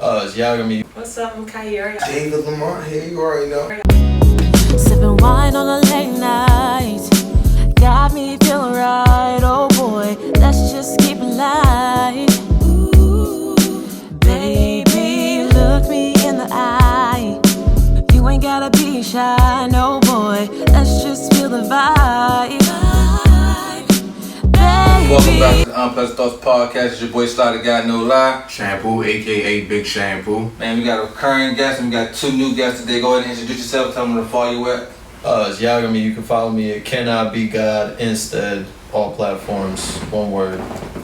It's Yagami. What's up, I'm Kiara. David Lamont here, you already know. Sipping wine on a late night, got me feeling right. Oh boy, let's just keep it light. Ooh, baby, look me in the eye. You ain't gotta be shy, no boy. Let's just feel the vibe. Welcome back to the Unpleasant Thoughts Podcast. It's your boy Sly, the guy no lie. Shampoo, aka Big Shampoo. Man, we got a recurring guest and we got two new guests today. Go ahead and introduce yourself. Tell them where to follow you at. It's Yagami. You can follow me at Can I Be God Instead, all platforms, one word.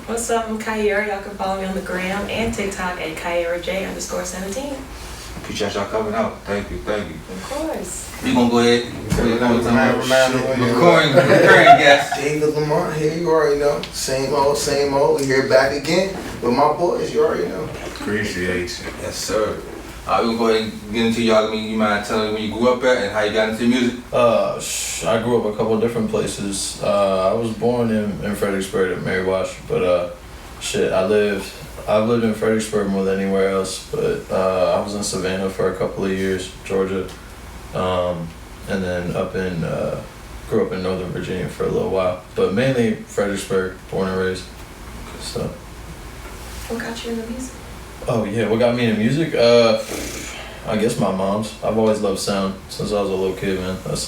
What's up, I'm Kiara. Y'all can follow me on the gram and TikTok at KiaraJ_17. Appreciate y'all coming out. Thank you. Of course. We gonna go ahead. Recurring Recurring guest. David Lamont here, you already know. Same old. We here back again with my boys, you already know. Appreciate you. Yes, sir. We're gonna go ahead and get into y'all. You mind telling me where you grew up at and how you got into music? I grew up a couple of different places. I was born in Fredericksburg at Mary Wash, but I've lived in Fredericksburg more than anywhere else, but I was in Savannah for a couple of years, Georgia, and then grew up in Northern Virginia for a little while, but mainly Fredericksburg, born and raised. So. What got you into music? Oh yeah, what got me into music? I guess my mom's. I've always loved sound since I was a little kid, man. It's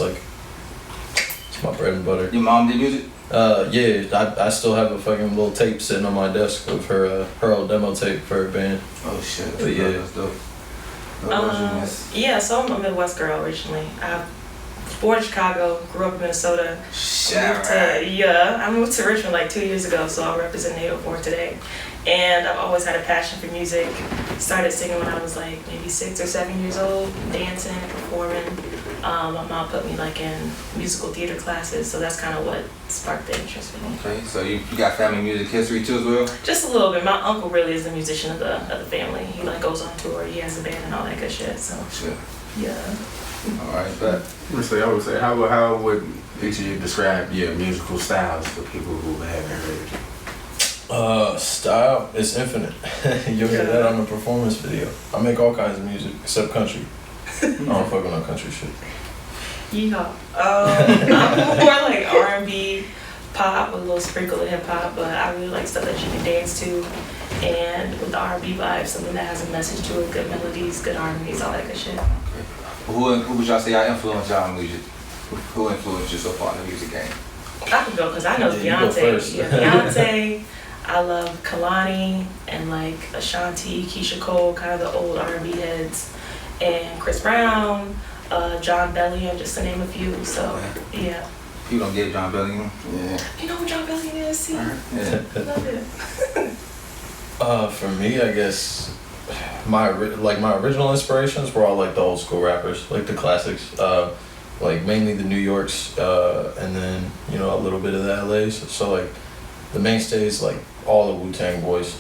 my bread and butter. Your mom did music? Yeah, I still have a fucking little tape sitting on my desk of her old demo tape for her band. Oh shit. But yeah. That's dope. Yeah, so I'm a Midwest girl originally. I was born in Chicago, grew up in Minnesota. I moved to Richmond like 2 years ago, so I represent 804 today. And I've always had a passion for music. Started singing when I was like maybe 6 or 7 years old, dancing, performing. My mom put me like in musical theater classes, so that's kind of what sparked the interest for me. Okay, so you got family music history too as well? Just a little bit. My uncle really is the musician of the family. He like goes on tour, he has a band and all that good shit. So Shit. yeah. All right, bet. I would say, how would each of you describe your musical styles for people who haven't heard? Style is infinite. You'll hear that on the performance video. I make all kinds of music except country. I don't fuck with no country shit. Yeah. I'm more like R&B, pop with a little sprinkle of hip hop, but I really like stuff that you can dance to. And with the R&B vibe, something that has a message to it, good melodies, good harmonies, all that good shit. Okay. Who would y'all say y'all influenced y'all in music? Who influenced you so far in the music game? I can go because I know Yeah, you go first. Beyonce. Yeah, Beyonce. I love Kalani and like Ashanti, Keisha Cole, kind of the old R&B heads, and Chris Brown, John Bellion, just to name a few. So yeah. You don't get John Bellion? Yeah. You know who John Bellion is? See, Yeah. love it. For me, I guess my original inspirations were all like the old school rappers, like the classics, like mainly the New Yorks, and then a little bit of the LAs. So like the mainstays, like all the Wu-Tang boys.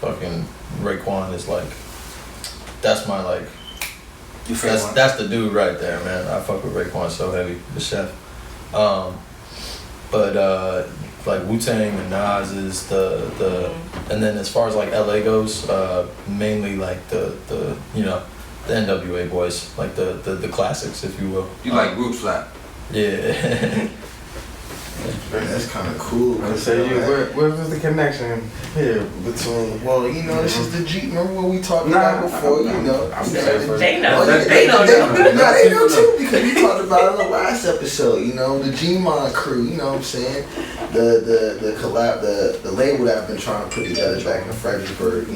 Fucking Raekwon is like, that's my like. You favorite one? That's the dude right there, man. I fuck with Raekwon so heavy, the chef. But like Wu-Tang and Nas is the and then as far as like LA goes, mainly like the NWA boys, like the classics, if you will. You like group slap? Yeah. That's kind of cool. I say, where was the connection here between? Well, this is the G. Remember what we talked about before? They know. They know too, because we talked about it in the last episode. The G-Mon crew. You know what I'm saying? The collab, the label that I've been trying to put together back in Fredericksburg.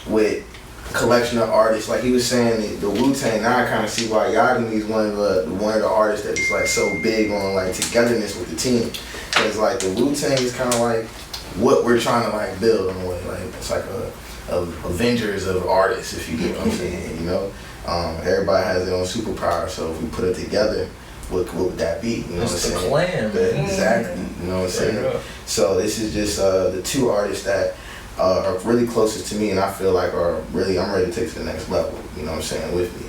With a collection of artists, like he was saying, the Wu-Tang. Now I kind of see why Yagami is one of the artists that is like so big on like togetherness with the team. Because like the Wu-Tang is kind of like what we're trying to like build in a way. Like it's like a Avengers of artists, if you get what I'm saying. Everybody has their own superpower. So if we put it together, what would that be? You know what I'm saying? It's the clan, man. Exactly. You know what I'm saying? So this is just the two artists that are really closest to me, and I feel like I'm ready to take to the next level. You know what I'm saying? With me,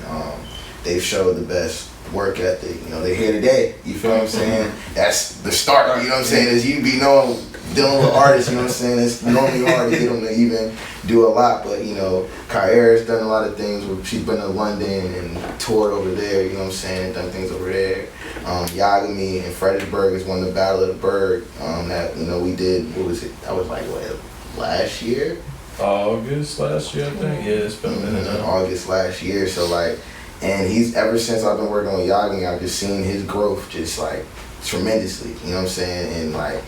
they've showed the best work ethic. They're here today. You feel what I'm saying? That's the start. You know what I'm saying? As you be knowing dealing with artists, you know what I'm saying? It's normally hard to get them to even do a lot, but you know, Kiara's done a lot of things. She's been to London and toured over there, you know what I'm saying? Done things over there. Yagami in Fredericksburg is won the Battle of the Bird that, you know, we did, what was it? That was like, what, last year? August last year, I think. Yeah, it's been a minute now. August last year, so like, and he's, ever since I've been working with Yagami, I've just seen his growth just like tremendously, you know what I'm saying? And like,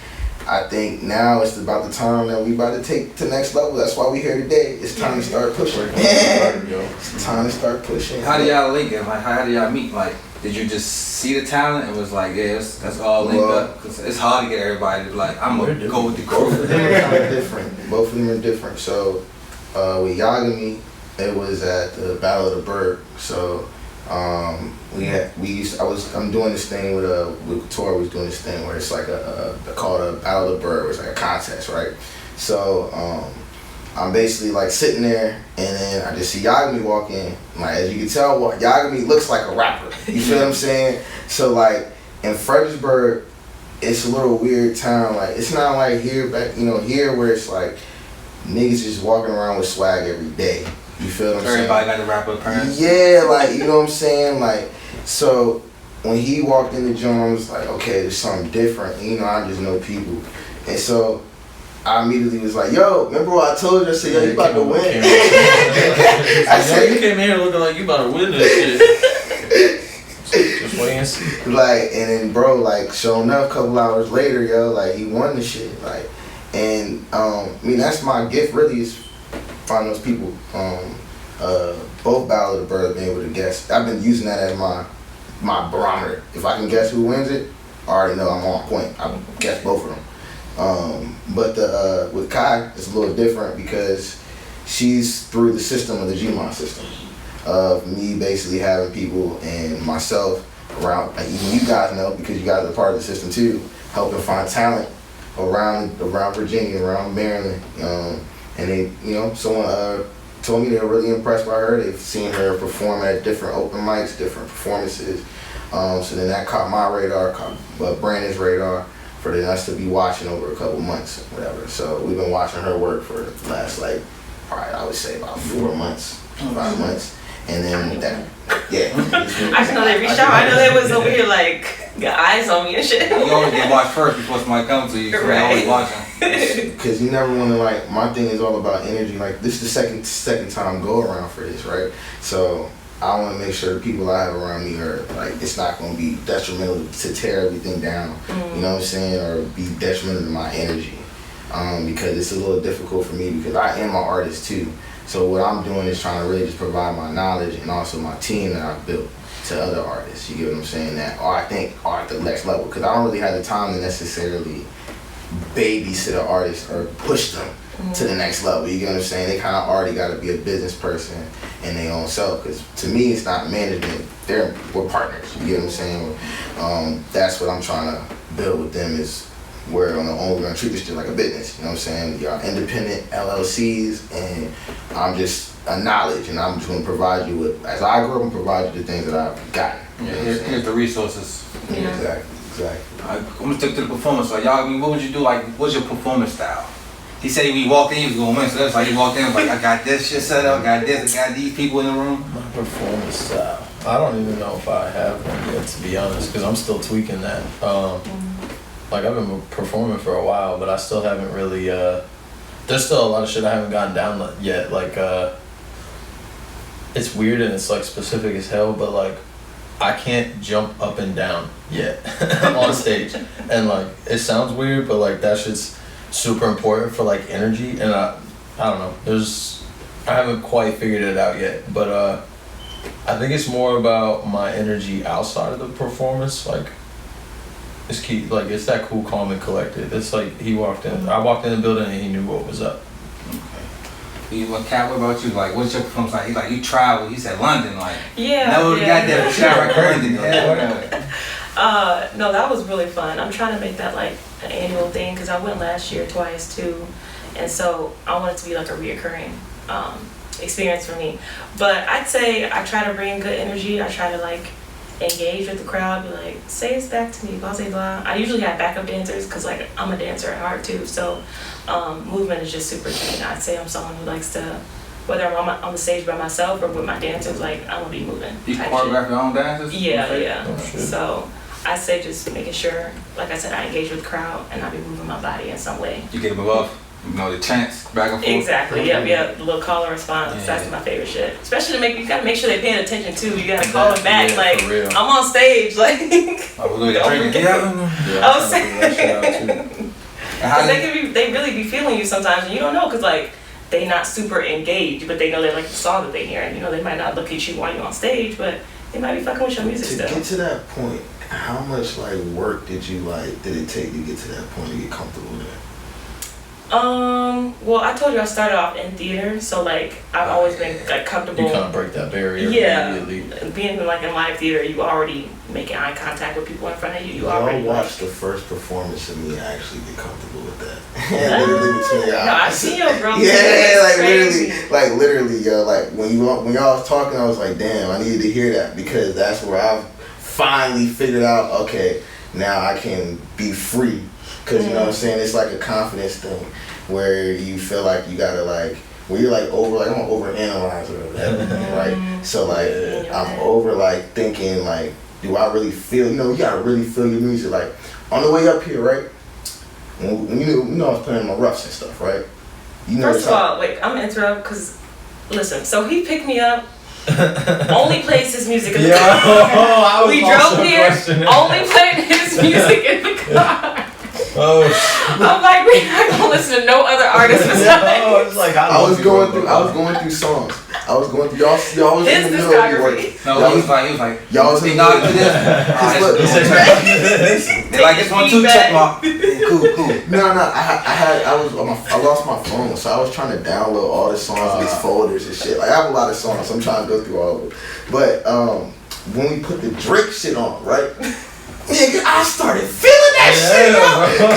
I think now it's about the time that we about to take to the next level. That's why we here today. It's time to start pushing. It's time to start pushing. How do y'all link it? Like, how do y'all meet? Like, did you just see the talent and was like, yeah, that's all linked up? Because it's hard to get everybody to be like, I'm going to go with the crew. Both of them are kind of different. Both of them are different. So with Yagami, it was at the Battle of the Bird. So I'm doing this thing with Tori was doing this thing where it's like called a Battle of the Bird. It's like a contest, right? So I'm basically like sitting there, and then I just see Yagami walk in. Like, as you can tell, Yagami looks like a rapper. You feel what I'm saying? So like in Fredericksburg, it's a little weird town. Like, it's not like here where it's like niggas just walking around with swag every day. You feel what I'm saying? Everybody got the rapper appearance. Yeah, like, you know what I'm saying? Like, so when he walked in the joint, I was like, okay, there's something different. You know, I just know people. And so I immediately was like, yo, remember what I told you? I said, yo, you about to win. I said, you came here looking like you about to win this shit. Just wait and see. Like, and then bro, like, sure enough, a couple hours later, yo, like, he won the shit. Like, and I mean, that's my gift really, is find those people. Both Battle of the Bird, being able to guess. I've been using that as my barometer. If I can guess who wins it, I already know I'm on point. I guess both of them. But with Kai, it's a little different because she's through the system of the Gmon system. Of me basically having people and myself around, like even you guys know because you guys are part of the system too, helping find talent around Virginia, around Maryland. And they, you know, someone told me they were really impressed by her. They've seen her perform at different open mics, different performances. So then that caught my radar, caught Brandon's radar, for us to be watching over a couple months, whatever. So we've been watching her work for the last, like, probably I would say about 4 months, 5 months. And then that, yeah. I just know they reached out. I know they was over here like, got eyes on me and shit. You always get watched first before somebody comes to you, so Right. you always watching. Because you never want to, like, my thing is all about energy. Like, this is the second time go around for this, right? So I want to make sure the people I have around me are, like, it's not going to be detrimental to tear everything down, you know what I'm saying, or be detrimental to my energy. Because it's a little difficult for me because I am an artist too. So what I'm doing is trying to really just provide my knowledge and also my team that I've built to other artists. You get what I'm saying? That, or I think are at the next level, because I don't really have the time to necessarily babysit an artist or push them to the next level. You get what I'm saying? They kind of already got to be a business person in their own self. Because to me, it's not management. We're partners. You get what I'm saying? That's what I'm trying to build with them, is we're gonna treat this shit like a business. You know what I'm saying? Y'all independent LLCs, and I'm just a knowledge, and I'm just gonna provide you with, as I grow up, and provide you the things that I've gotten. Yeah, here's the resources. Yeah, exactly. I'm gonna stick to the performance. So y'all, I mean, what would you do? Like, what's your performance style? He said when he walked in, he was gonna win. So that's like he walked in, like, I got this shit set up, I got this, I got these people in the room. My performance style. I don't even know if I have one yet, to be honest, because I'm still tweaking that. Like, I've been performing for a while, but I still haven't really, there's still a lot of shit I haven't gotten down yet. Like, it's weird and it's like specific as hell, but like, I can't jump up and down yet on stage. And like, it sounds weird, but like, that shit's super important for like energy. And I don't know, I haven't quite figured it out yet, but I think it's more about my energy outside of the performance. Like, it's key, like, it's that cool, calm, and collected. It's like I walked in the building and he knew what was up. Okay. Kat, what about you? Like, what's your performance like? Like, you traveled, he said London, like. Yeah. Never got that shot right London. No, that was really fun. I'm trying to make that like an annual thing because I went last year twice too, and so I want it to be like a reoccurring experience for me. But I'd say I try to bring good energy. I try to like engage with the crowd, be like, say this back to me, blah, blah, blah. I usually have backup dancers because like I'm a dancer at heart too, so movement is just super key. I'd say I'm someone who likes to, whether I'm on the stage by myself or with my dancers, like I'm gonna be moving. You choreograph your own dances? Yeah. Oh, so I say just making sure, like I said, I engage with the crowd and I be moving my body in some way. You get them off. You know, the chants back and forth. Exactly. Yeah. The little call and response. Yeah. That's my favorite shit. Especially to you gotta make sure they're paying attention too. You gotta call them back. Yeah, like I'm on stage. Like I was saying. They really be feeling you sometimes, and you don't know because like they not super engaged, but they know they like the song that they hear, and you know they might not look at you while you're on stage, but they might be fucking with your music still. To get to that point, how much like work did it take to get to that point to get comfortable with it? Well, I told you I started off in theater, so like I've always been like comfortable. You kind of break that barrier. Yeah, immediately. Being like in live theater, you already making eye contact with people in front of you. You Y'all already watched the first performance of me actually get comfortable with that. Literally between your eyes. No, I see your bro. Yeah, like literally, yo. Like when y'all was talking, I was like, damn, I needed to hear that because that's where I've finally figured out. Okay, now I can be free. Cause you know what I'm saying, it's like a confidence thing where you feel like you gotta like, where you're like over, like I'm an overanalyzer of everything, right? So like I'm over like thinking like, do I really feel? You know, you gotta really feel your music. Like on the way up here, right? When you know I was playing my roughs and stuff, right? You know. First of all, wait, I'm gonna interrupt because listen. So he picked me up. Only plays his music in the car. We drove here. Only played his music in the car. Oh, I'm like, we're not gonna listen to no other artists besides. I was going through songs. I was going through y'all was in the middle of your work. No, he was like, y'all was in the middle of this. They like this 1 2 check mark. Cool. No, I lost my phone, so I was trying to download all the songs in these folders and shit. Like I have a lot of songs, so I'm trying to go through all of them. But when we put the Drake shit on, right? Nigga, I started feeling that shit, bro.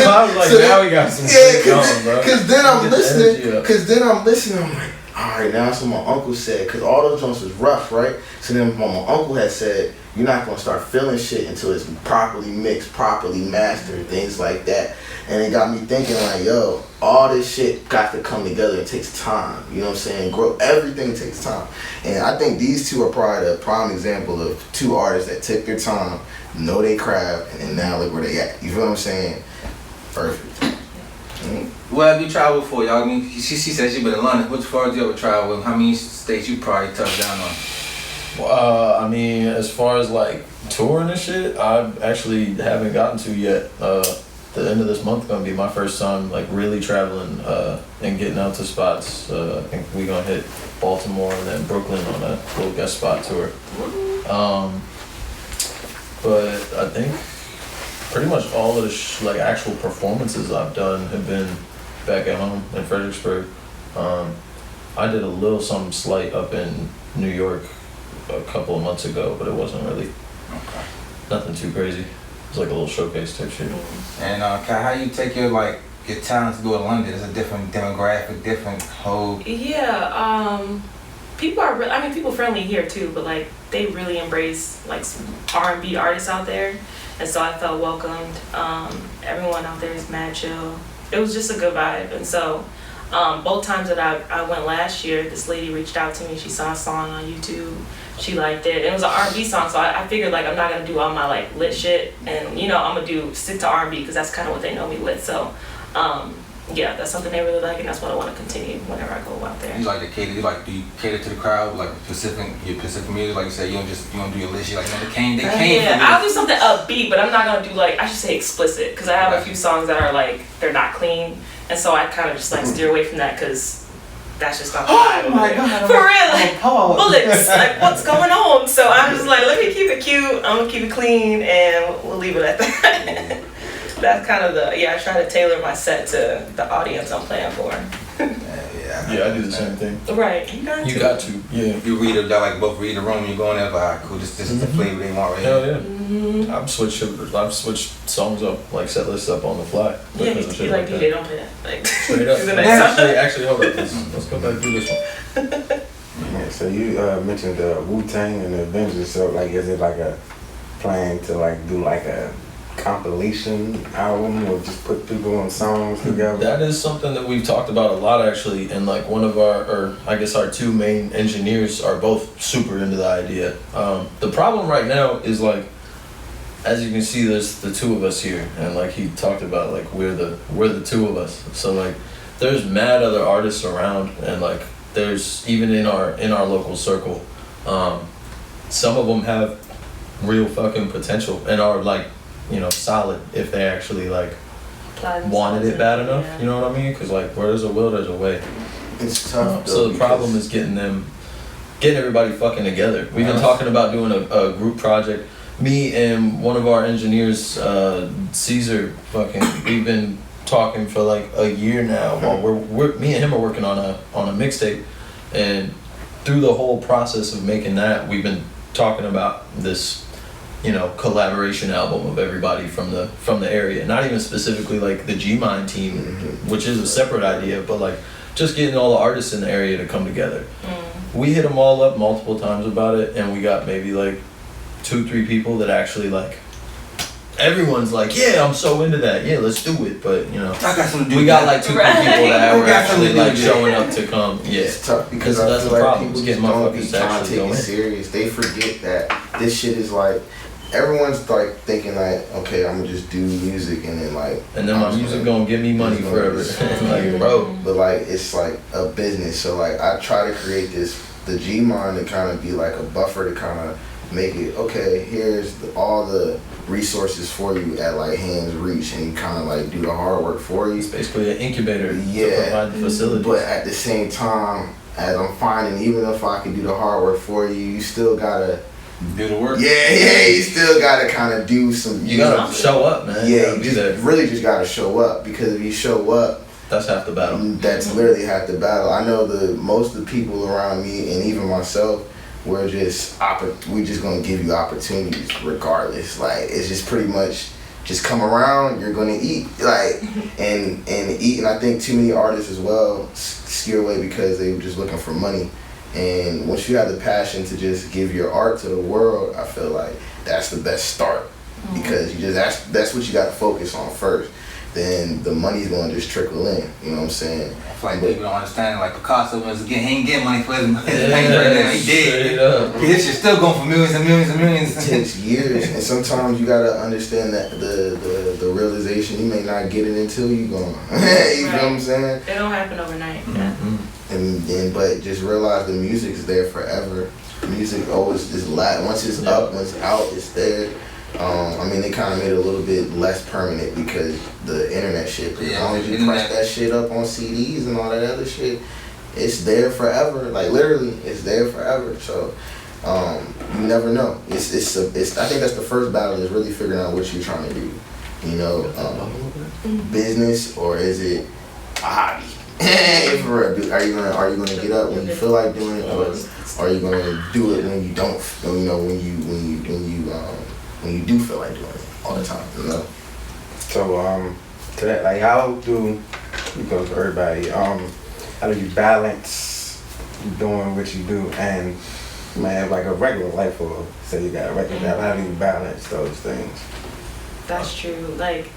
I was like, now we got some shit going, bro. Cause then I'm listening, I'm like, alright, now that's what my uncle said, cause all those joints was rough, right? So then my uncle had said, you're not gonna start feeling shit until it's properly mixed, properly mastered, things like that. And it got me thinking like, yo, all this shit got to come together. It takes time, you know what I'm saying? Everything takes time. And I think these two are probably the prime example of two artists that took their time, know they craft, and then now look where they at. You feel what I'm saying? Perfect. Mm-hmm. Where have you traveled for, y'all? I mean, she said she been in London. Which far have you ever traveled? How many states you probably touched down on? I mean, as far as like touring and shit, I actually haven't gotten to yet. The end of this month gonna be my first time like really traveling and getting out to spots. I think we gonna hit Baltimore and then Brooklyn on a little guest spot tour. But I think pretty much all of the like actual performances I've done have been back at home in Fredericksburg. I did a little something slight up in New York a couple of months ago, but it wasn't really nothing too crazy. It's like a little showcase type shit. And how you take your talent to go to London? It's a different demographic, different whole. Yeah, people are people friendly here too, but like they really embrace like R&B artists out there, and so I felt welcomed. Everyone out there is mad chill. It was just a good vibe, and so both times that I went last year, this lady reached out to me. She saw a song on YouTube. She liked it. It was an R&B song, so I figured like I'm not gonna do all my like lit shit, and I'm gonna stick to R&B because that's kind of what they know me with. So, yeah, that's something they really like, and that's what I want to continue whenever I go out there. You like to cater? Do you cater to the crowd like your Pacific music? Like you say, you don't do your list. You like they came. Yeah, I'll do something upbeat, but I'm not gonna do like I should say explicit because I have a few songs that are like they're not clean, and so I kind of just like steer away from that because. That's just not the vibe. Oh my God. For real, like bullets, like what's going on? So I'm just like, let me keep it cute, I'm gonna keep it clean, and we'll leave it at that. That's kind of I try to tailor my set to the audience I'm playing for. Yeah, I do the same thing. Right, you got to. Yeah. You read it, y'all like both read the room, you go in there, like, alright, cool, this is the flavor they want right here. Hell yeah. Mm-hmm. I've switched songs up, like set lists up on the fly. Yeah, you like DJ, don't play that. Like, straight up. Actually, hold up. Let's go back through this one. Yeah, so you mentioned the Wu-Tang and the Avengers, so like is it like a planning to like do like a compilation album or just put people on songs together? That is something that we've talked about a lot actually, and like one of our two main engineers are both super into the idea. The problem right now is like, as you can see, there's the two of us here, and like he talked about, like we're the two of us. So like, there's mad other artists around, and like there's even in our local circle, some of them have real fucking potential and are like, you know, solid if they actually like wanted it bad enough. Yeah. You know what I mean? Because like, where there's a will, there's a way. It's tough. So the problem is getting everybody fucking together. We've been talking about doing a group project. Me and one of our engineers, Caesar, we've been talking for like a year now. While me and him are working on a mixtape, and through the whole process of making that, we've been talking about this, you know, collaboration album of everybody from the area. Not even specifically like the G-Mind team, which is a separate idea, but like just getting all the artists in the area to come together. We hit them all up multiple times about it, and we got maybe like 2-3 people that actually like, everyone's like, yeah, I'm so into that, yeah, let's do it. But you know, we got like 2-3 people that were actually like showing up to come. Yeah, it's tough because that's the problem. People just don't be trying to take it serious. They forget that this shit is like, everyone's like thinking like, okay, I'm gonna just do music and then my music gonna give me money forever. Like, bro, but like it's like a business. So like I try to create the G-Mind to kind of be like a buffer to kind of make it, okay, here's all the resources for you at like hand's reach, and you kind of like do the hard work for you. It's basically an incubator to provide the facilities. But at the same time, as I'm finding, even if I can do the hard work for you, you still gotta do the work. Yeah, you still gotta kind of do some. You gotta show up, man. Yeah, you really just gotta show up, because if you show up, that's half the battle. That's literally half the battle. I know most of the people around me, and even myself, we just gonna give you opportunities regardless. Like, it's just pretty much just come around, you're gonna eat, like, and eat. And I think too many artists as well steer away because they were just looking for money. And once you have the passion to just give your art to the world, I feel like that's the best start, because you just that's what you got to focus on first. Then the money's gonna just trickle in. You know what I'm saying? I feel like people don't understand. Like Picasso he ain't getting money for his painting right now. He did. His shit's still going for millions and millions and millions. It takes years, and sometimes you gotta understand that the realization, you may not get it until you gone. You know what I'm saying? It don't happen overnight. Yeah. But just realize the music's there forever. Music always is once it's up, once it's out, it's there. I mean, they kind of made it a little bit less permanent because the internet shit. As long as you press that shit up on CDs and all that other shit, it's there forever. Like, literally, it's there forever. So you never know. It's I think that's the first battle, is really figuring out what you're trying to do. You know, business, or is it a hobby? Are you gonna get up when you feel like doing it, or are you gonna do it when you don't? You know, when you do feel like doing it all the time, you know? So, to that, like, how do, because for everybody, how do you balance doing what you do and, man, like a regular life, or say you got a regular job, how do you balance those things? That's true. Like,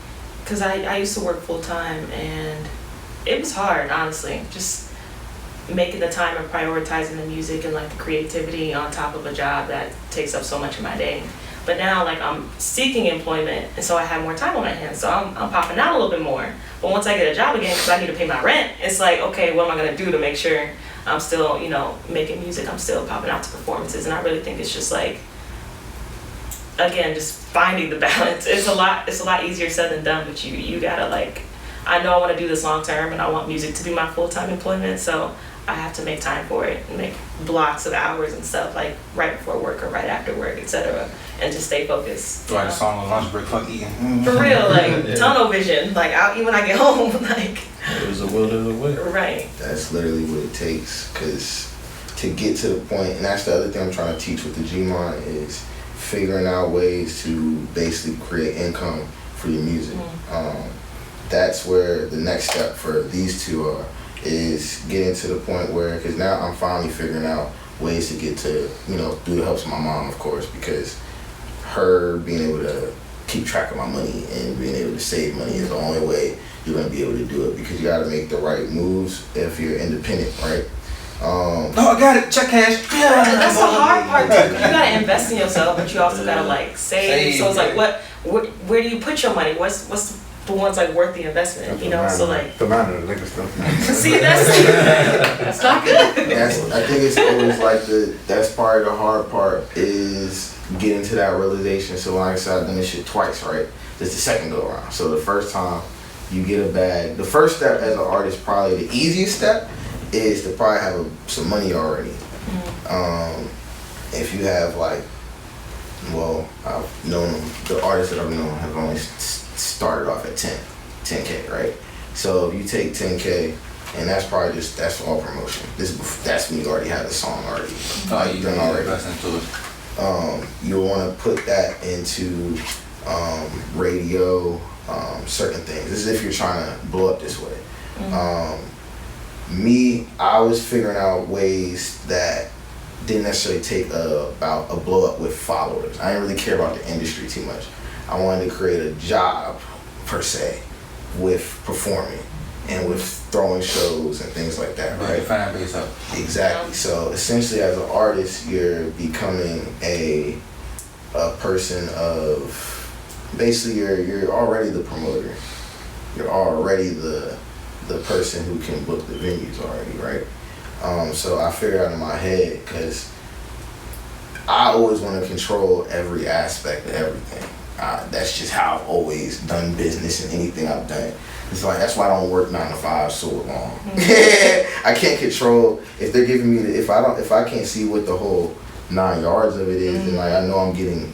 because I used to work full time, and it was hard, honestly. Just making the time and prioritizing the music and like the creativity on top of a job that takes up so much of my day. But now, like, I'm seeking employment, and so I have more time on my hands. So I'm popping out a little bit more. But once I get a job again, because I need to pay my rent, it's like, okay, what am I gonna do to make sure I'm still, you know, making music? I'm still popping out to performances, and I really think it's just like, again, just finding the balance. It's a lot easier said than done. But you gotta, like, I know I want to do this long term, and I want music to be my full-time employment. So I have to make time for it and make blocks of hours and stuff, like right before work or right after work, etc., and just stay focused. Write a song on lunch break, fuck eating. For real, like tunnel vision. Like, I'll eat when I get home. Like, there's a will, there's a way. Right. That's literally what it takes, because to get to the point, and that's the other thing I'm trying to teach with the G-Mind, is figuring out ways to basically create income for your music. That's where the next step for these two are, is getting to the point where, because now I'm finally figuring out ways to get to, you know, through the helps of my mom, of course, because her being able to keep track of my money and being able to save money is the only way you're gonna be able to do it, because you gotta make the right moves if you're independent, right? Oh, I got it. Check cash. That's the hard part too. You gotta invest in yourself, but you also gotta like save. So it's like, where do you put your money? What's the ones like worth the investment? You know, so like. The amount of liquor stuff. See, that's not good. I think it's always like that's part of the hard part is getting to that realization. So like I said, I've done this shit twice, right? This is the second go around. So the first time you get a bag, the first step as an artist, probably the easiest step, is to probably have some money already. If you have like, well, I've known the artists that I've known have only started off at 10K, right? So if you take 10K, and that's probably that's all promotion. That's when you already have the song already. You done already invest into it. You'll want to put that into radio, certain things. This is if you're trying to blow up this way. I was figuring out ways that didn't necessarily take about a blow up with followers. I didn't really care about the industry too much. I wanted to create a job per se with performing and with throwing shows and things like that, right? The fan base up. Exactly. So essentially, as an artist, you're becoming a person of basically you're already the promoter. You're already the person who can book the venues already, right? So I figured out in my head, because I always want to control every aspect of everything. That's just how I've always done business and anything I've done. It's like, that's why I don't work 9 to 5 so long. I can't control if they're giving me if I can't see what the whole 9 yards of it is, then like I know I'm getting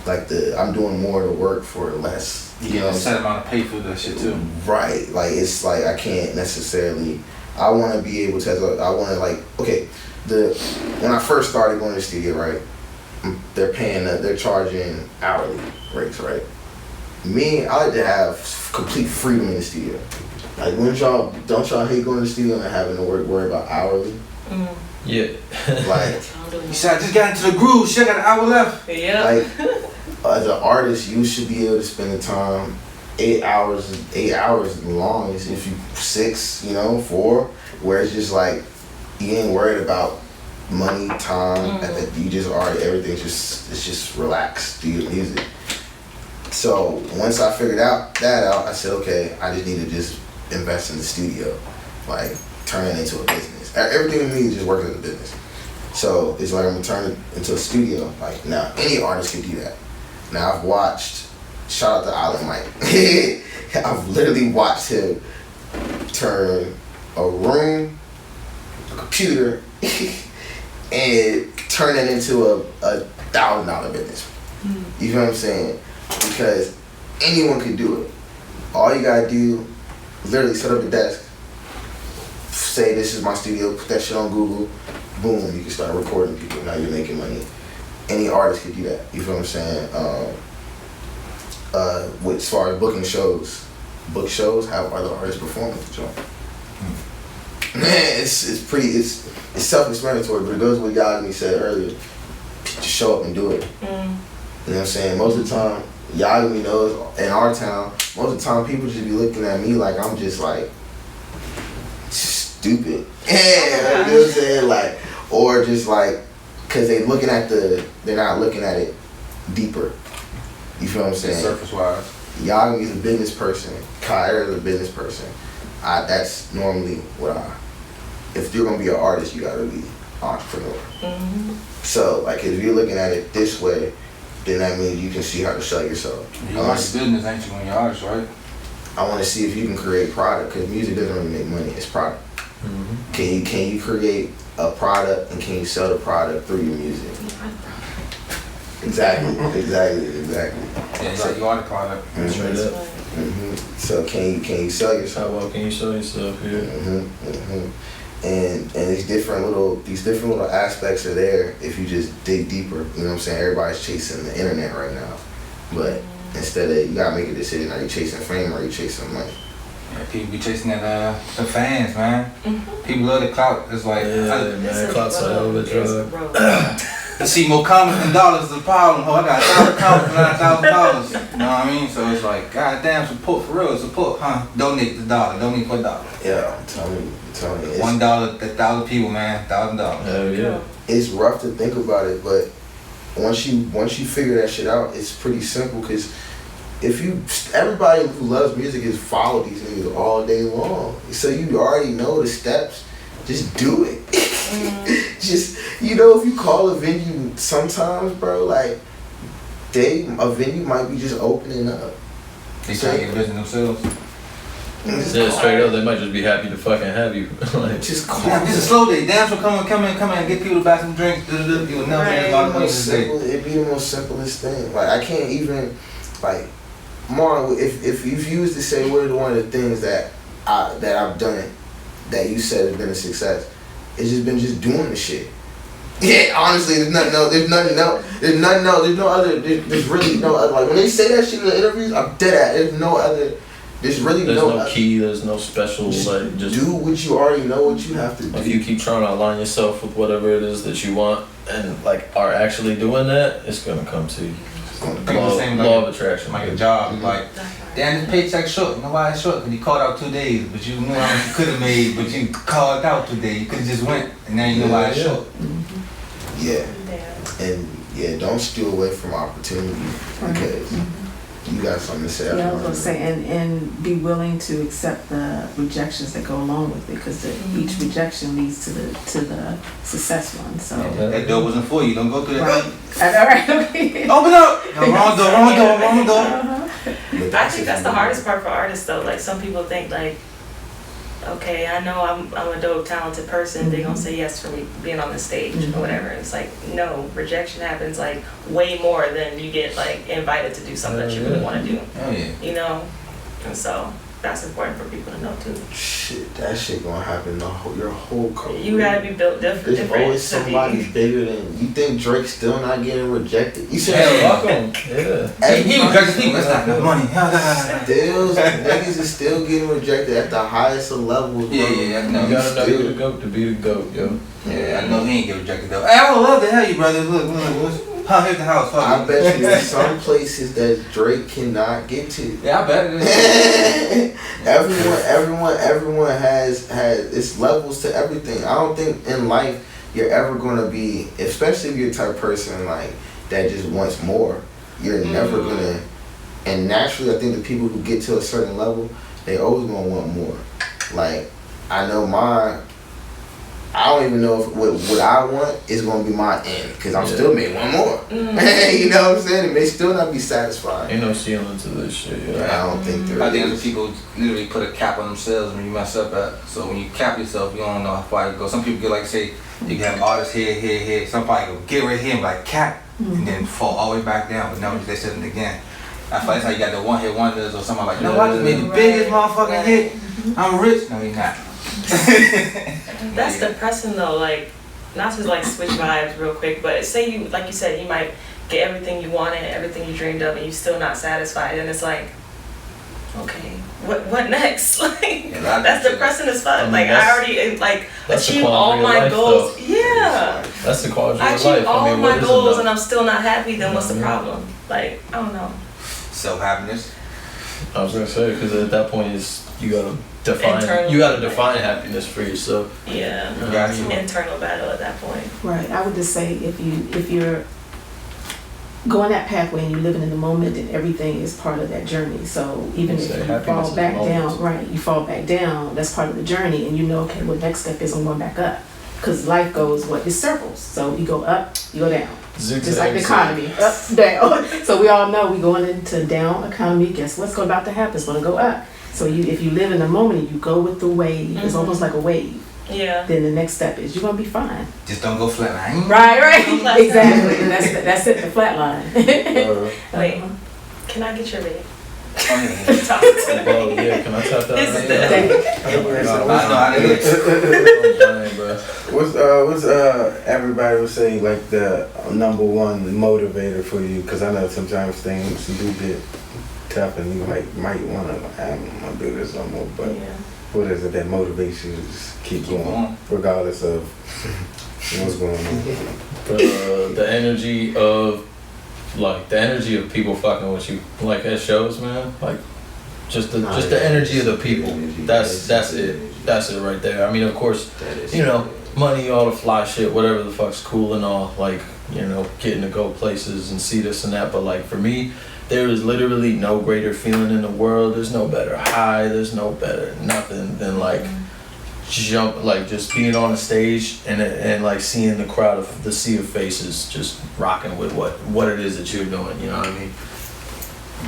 like I'm doing more of the work for less. You know, a set amount of pay for that shit too. Right. Like it's like I can't necessarily. I want to be able to. I want to like okay. When I first started going to the studio, right, they're charging hourly rates, right. Me, I like to have complete freedom in the studio. Like don't y'all hate going to the studio and having to worry about hourly? Yeah. Like you said I just got into the groove. Shit, I got an hour left. Yeah. Like as an artist, you should be able to spend the time 8 hours long. If you 6, 4, where it's just like you ain't worried about money, time. You just are. Everything's just relaxed. Do your music. So once I figured that out, I said, okay, I just need to just invest in the studio, like turn it into a business. Everything in me just works as a business. So it's like I'm gonna turn it into a studio. Like now, any artist can do that. Now I've watched. Shout out to Island Mike. I've literally watched him turn a room, a computer, and turn it into a $1,000 business. You know what I'm saying? Because anyone can do it. All you gotta do, literally set up a desk, say this is my studio, put that shit on Google, boom, you can start recording people. Now you're making money. Any artist can do that. You feel what I'm saying? As far as booking shows, book shows, have other artists perform at the joint. Man, it's self-explanatory, but it goes with what Yagami said earlier. Just show up and do it. You know what I'm saying? Most of the time, Yagami knows in our town, most of the time people just be looking at me like I'm just like stupid. Yeah, you know what I'm saying? Like, or just like, cause they're not looking at it deeper. You feel what I'm saying? Surface wise. Yagami's a business person. Kiara is a business person. That's normally what if you're gonna be an artist, you gotta be an entrepreneur. So like if you're looking at it this way, then that means you can see how to sell yourself. You're like business, ain't you, when you're artist, right? I want to see if you can create product, because music doesn't really make money. It's product. Can you create a product, and can you sell the product through your music? Exactly. Yeah, so you are the product. Straight up. So can you sell yourself? How well can you sell yourself here? And these different little aspects are there if you just dig deeper. You know what I'm saying? Everybody's chasing the internet right now, but instead of, you gotta make a decision: are you chasing fame or are you chasing money? Yeah, people be chasing the fans, man. People love the clout. It's like man, clout's a hell of a drug. You see, more comments than dollars is the problem. Oh, I got 1,000 comments for $9,000. You know what I mean? So it's like, goddamn, support for real, support, huh? Donate the dollar, donate for $1. Yeah, I'm telling you. $1, 1,000 people, man, $1,000. Hell yeah. It's rough to think about it, but once you figure that shit out, it's pretty simple. Cause everybody who loves music is follow these niggas all day long. So you already know the steps. Just do it. Just, you know, if you call a venue sometimes, bro, like a venue might be just opening up. They trying to get business themselves. Yeah, straight up, they might just be happy to fucking have you. Like, just call. Yeah, it's a slow day. Dance will come in and get people to buy some drinks. You'll never make a lot of money today. It'd be the most simplest thing. Like, I can't even, like, Marlon, if you was to say what are one of the things that I've done that you said has been a success, it's just been just doing the shit. Yeah, honestly, there's really no other. Like, when they say that shit in the interviews, I'm dead at. There's no other. There's no key. There's no special. Just do what you already know what you have to do. If you keep trying to align yourself with whatever it is that you want, and like are actually doing that, it's gonna come to you. Law of attraction. Like a job, like, damn, this paycheck short. You know why it's short? Because you called out 2 days, but you knew how much you could have made, but you called out 2 days. You could have just went, and now you know why it's short. Yeah. And yeah, don't steal away from opportunity because you got something to say. Yeah, I was gonna say, and be willing to accept the rejections that go along with it, because each rejection leads to the success one. So that door wasn't for you. Don't go through that. Right. All right. Okay. Open up. No, wrong door. I think that's the hardest part for artists, though. Like, some people think like, okay, I know I'm a dope, talented person. They're gonna say yes for me being on the stage or whatever. It's like, no, rejection happens like way more than you get like invited to do something that you really want to do. Oh yeah. You know, and so that's important for people to know too. Shit, that shit gonna happen your whole career. You gotta be built different. There's always somebody bigger than you. Think Drake's still not getting rejected? You said welcome. Yeah. He rejected people. That's not enough money. Niggas is still getting rejected at the highest of levels. Bro. Yeah. No, You gotta know you're the GOAT to be the GOAT, yo. Yeah, I know he ain't get rejected though. Hey, I would love to have you, brother. Look. Here's the house. Fuck I bet you there's some places that Drake cannot get to. Yeah, I bet it is. Everyone has its levels to everything. I don't think in life you're ever gonna be, especially if you're the type of person like that just wants more. You're never gonna. And naturally, I think the people who get to a certain level, they always gonna want more. Like, I know I don't even know if what I want is gonna be my end, because I'm still may want more. You know what I'm saying? It may still not be satisfying. Ain't no ceiling to this shit. Yeah. I don't think there is. I think the people literally put a cap on themselves when you mess up at. So when you cap yourself, you don't know how far you go. Some people get like, say, you can have artists here. Somebody go get right here and like cap, and then fall all the way back down. But now they said it again. I feel that's how you got the one hit wonders, or something like, no, I just made the biggest motherfucking hit. I'm rich. No, you're not. That's depressing though. Like, not to like switch vibes real quick, but say you, like you said, you might get everything you wanted, everything you dreamed of, and you're still not satisfied, and it's like, okay, what next? Like, that's depressing as fuck. Like, I already like achieved all my goals. Yeah. That's the quality of I life. achieved all my goals, and I'm still not happy. Then what's the problem? Like, I don't know. Self-happiness. I was gonna say, because at that point you gotta define happiness for yourself. Yeah, It's an internal battle at that point. Right. I would just say if you're going that pathway and you're living in the moment, and everything is part of that journey. So even if you fall back down, you fall back down. That's part of the journey, and you know, okay, what next step is? I'm going back up, because life goes it circles. So you go up, you go down. Just like the economy, up, down. So we all know we going into down economy. Guess what's about to happen? It's going to go up. So if you live in the moment, you go with the wave. It's almost like a wave. Yeah. Then the next step is you're going to be fine. Just don't go flatline. Right. Exactly. And that's it. The flat line. Wait, can I get your bed? Well, yeah, can I tap that? What's everybody would say like the number one motivator for you? Because I know sometimes things do get tough and you might want to, I don't want to do this no more, but what is it that motivates you to just keep going regardless of What's going on? The energy of people fucking with you, like at shows, man. Like just the energy of the people. That's it right there. I mean, of course, money, all the fly shit, whatever the fuck's cool and all. Like, getting to go places and see this and that. But like for me, there is literally no greater feeling in the world. There's no better high. There's no better nothing than like just being on the stage and like seeing the crowd of the sea of faces just rocking with what it is that you're doing. You know what I mean?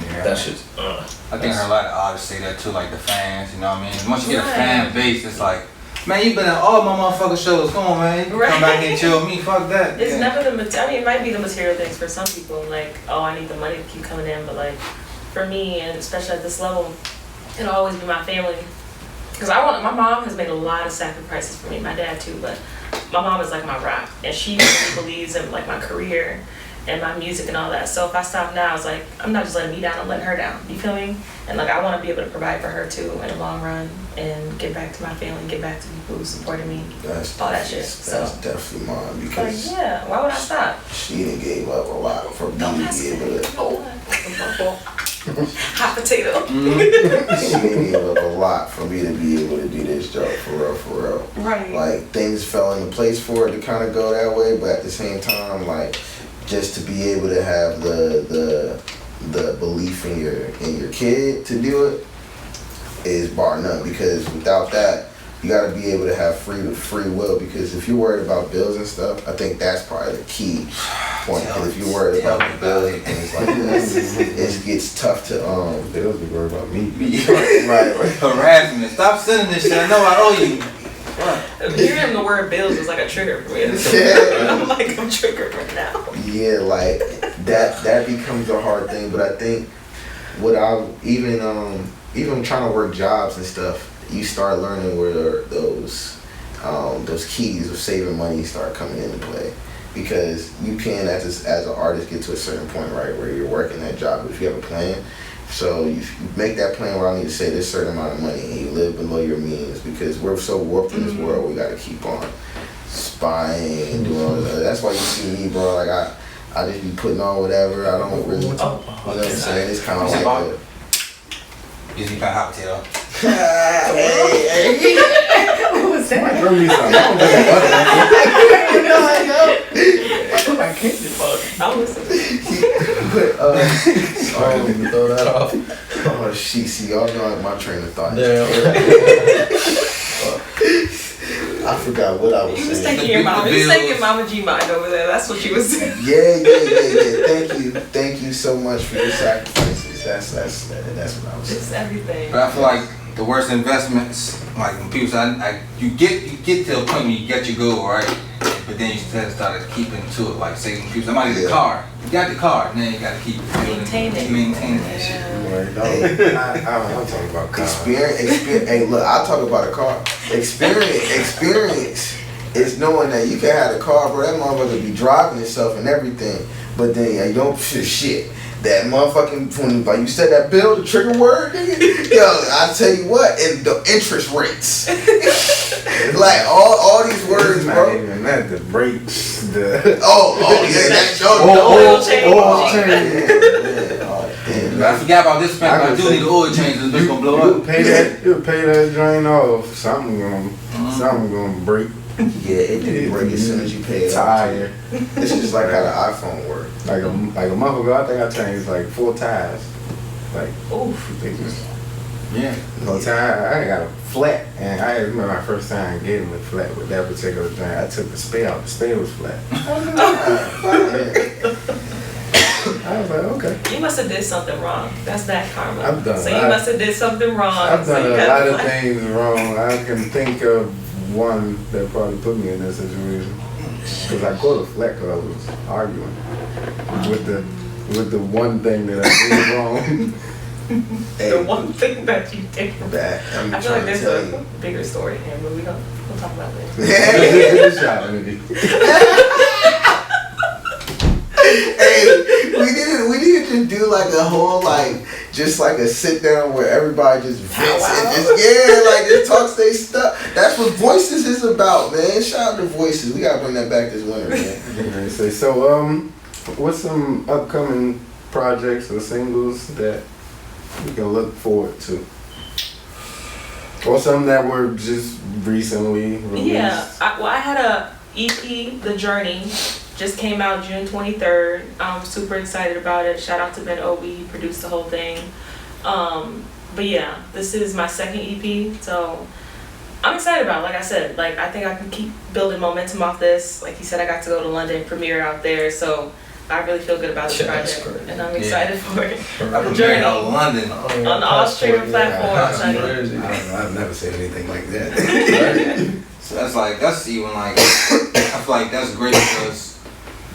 Yeah, that's just. I think I heard a lot of artists say that too, like the fans. You know what I mean? Once you get a fan base, it's like, man, you've been at all my motherfucking shows. Come on, man. You come back and chill with me. Fuck that. It's never the material. I mean, it might be the material things for some people. Like, oh, I need the money to keep coming in. But like, for me, and especially at this level, it'll always be my family. Because my mom has made a lot of sacrifices for me, my dad too, but my mom is like my rock, and she really believes in like my career and my music and all that. So if I stop now, it's like, I'm not just letting me down, I'm letting her down, you feel me? And like, I want to be able to provide for her too in the long run, and get back to my family, get back to people who supported me, all that shit. That's definitely mine, because like, yeah, why would I stop? She done gave up a lot for me to be able to. Hot potato. She gave up a lot for me to be able to do this job, for real. Right. Like, things fell into place for it to kind of go that way, but at the same time, like, just to be able to have the belief in your kid to do it is bar none, because without that, you got to be able to have free will, because if you're worried about bills and stuff, I think that's probably the key point. Because if you're worried about the bills and things like that, it gets tough to Bills be worried about me. right. Harassment. Stop sending this shit. I know I owe you. Hearing the word bills was like a trigger for me. I'm like, I'm triggered right now. Yeah, like that becomes a hard thing. But I think what I even trying to work jobs and stuff, you start learning where those keys of saving money start coming into play. Because you can, as an artist, get to a certain point, right, where you're working that job. But if you have a plan, so you make that plan where I need to save this certain amount of money, and you live below your means, because we're so warped in this world. We got to keep on spying and doing all that. That's why you see me, bro. Like I just be putting on whatever. I don't really, you know what I'm saying? It's kind of like that. Is he hot potato? Hey. What was that? Throw me something. I can't do both. I'll listen. But Sorry, let me throw that off. oh shit, see, y'all know my train of thought. Damn. I forgot what I was You was saying. taking your mama. You was taking Mama G mind over there. That's what you was saying. Yeah. Thank you so much for your sacrifices. That's what I was saying. It's everything. But I feel like the worst investments, like when people say, you get to a point when you get your goal, right? But then you started keeping to it, like say when people, somebody the car, you got the car, then you got to keep maintaining that shit. I'm talking about cars. Experience. Hey, look, I'll talk about a car. Experience is knowing that you can have a car, bro. That motherfucker be driving itself and everything, but then you don't shit. That motherfucking, when like you said that bill, the trigger word, nigga, yo, I tell you what, and the interest rates, like all these words, not bro. even that, the brakes, the yeah, that's oil change. I forgot about this fact, but I do need the oil change. This bitch gonna blow up. You'll pay that drain off. Something gonna break. Yeah, it did break as soon as you pay it off. Tire. This is just like how the iPhone works. Like a month ago, I think I changed like 4 tires. Like, Yeah. no time. I got a flat, and I remember my first time getting a flat with that particular thing. I took the spare out. The spare was flat. I was like, okay. You must have did something wrong. That's bad karma. I've done. So you must have did something wrong. I've done so a lot of things wrong. I can think of one that probably put me in that situation. Because I caught a flat because I was arguing with the one thing that I did wrong. The one thing that you did. That I feel like there's a bigger story here, but we'll talk about it later. Hey, we needed to do like a whole like just like a sit down where everybody just vents and just talks their stuff. That's what Voices is about, man. Shout out to Voices. We gotta bring that back this winter, man. So what's some upcoming projects or singles that we can look forward to? Or some that were just recently released? Yeah, I had a EP, The Journey, just came out June 23rd. I'm super excited about it. Shout out to Ben Obi, he produced the whole thing. But yeah, this is my second EP, so I'm excited about it. Like I said, like I think I can keep building momentum off this. Like you said, I got to go to London, premiere out there, so I really feel good about this project, and I'm excited for it. The Journey out London on all streaming platforms. I've never said anything like that. So that's even like, I feel like that's great because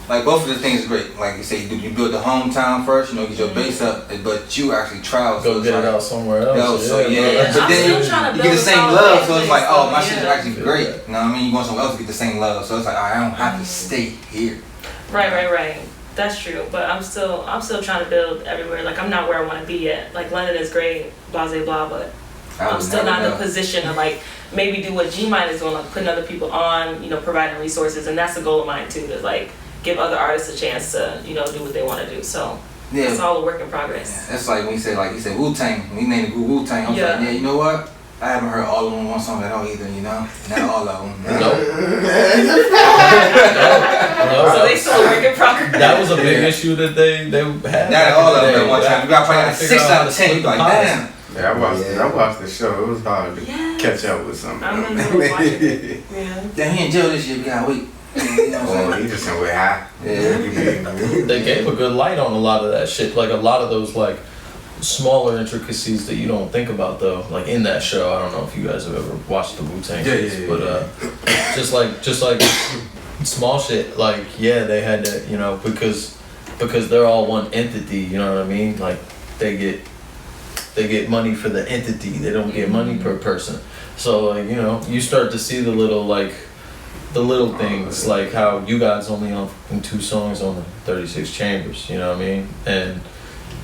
like both of the things are great. Like you say, you build the hometown first, get your base up, but you actually travel. Go get it out somewhere else. So yeah. But then you get the same love, so it's like, oh, my shit is actually great. You know what I mean? You want someone else to get the same love, so it's like, I don't have to stay here. Right. That's true, but I'm still trying to build everywhere. Like I'm not where I want to be yet. Like London is great, blah blah, but I'm still not in a position to like maybe do what G-Mine is doing, like putting other people on, providing resources, and that's a goal of mine too, to like give other artists a chance to, do what they want to do. So it's all a work in progress. Yeah, that's like when you said Wu-Tang, when you named the group Wu-Tang, I was like, yeah, you know what? I haven't heard all of them one song at all either, not all of them. Nope. So they still a work in progress. That was a big issue that they had. Not all of them at one time. You got probably like 6 out of 10. You like, damn. Yeah, I watched the show. It was hard to catch up with something. I remember watching it. Yeah. Damn, he in jail this year. We gotta wait. He just went way high. Yeah. They gave a good light on a lot of that shit. Like a lot of those like smaller intricacies that you don't think about though. Like in that show, I don't know if you guys have ever watched the Wu-Tang case, but just like small shit. Like they had to because they're all one entity. You know what I mean? Like they get money for the entity. They don't get money per person. So like you start to see the little things, like how you guys only on 2 songs on the 36 Chambers, you know what I mean? And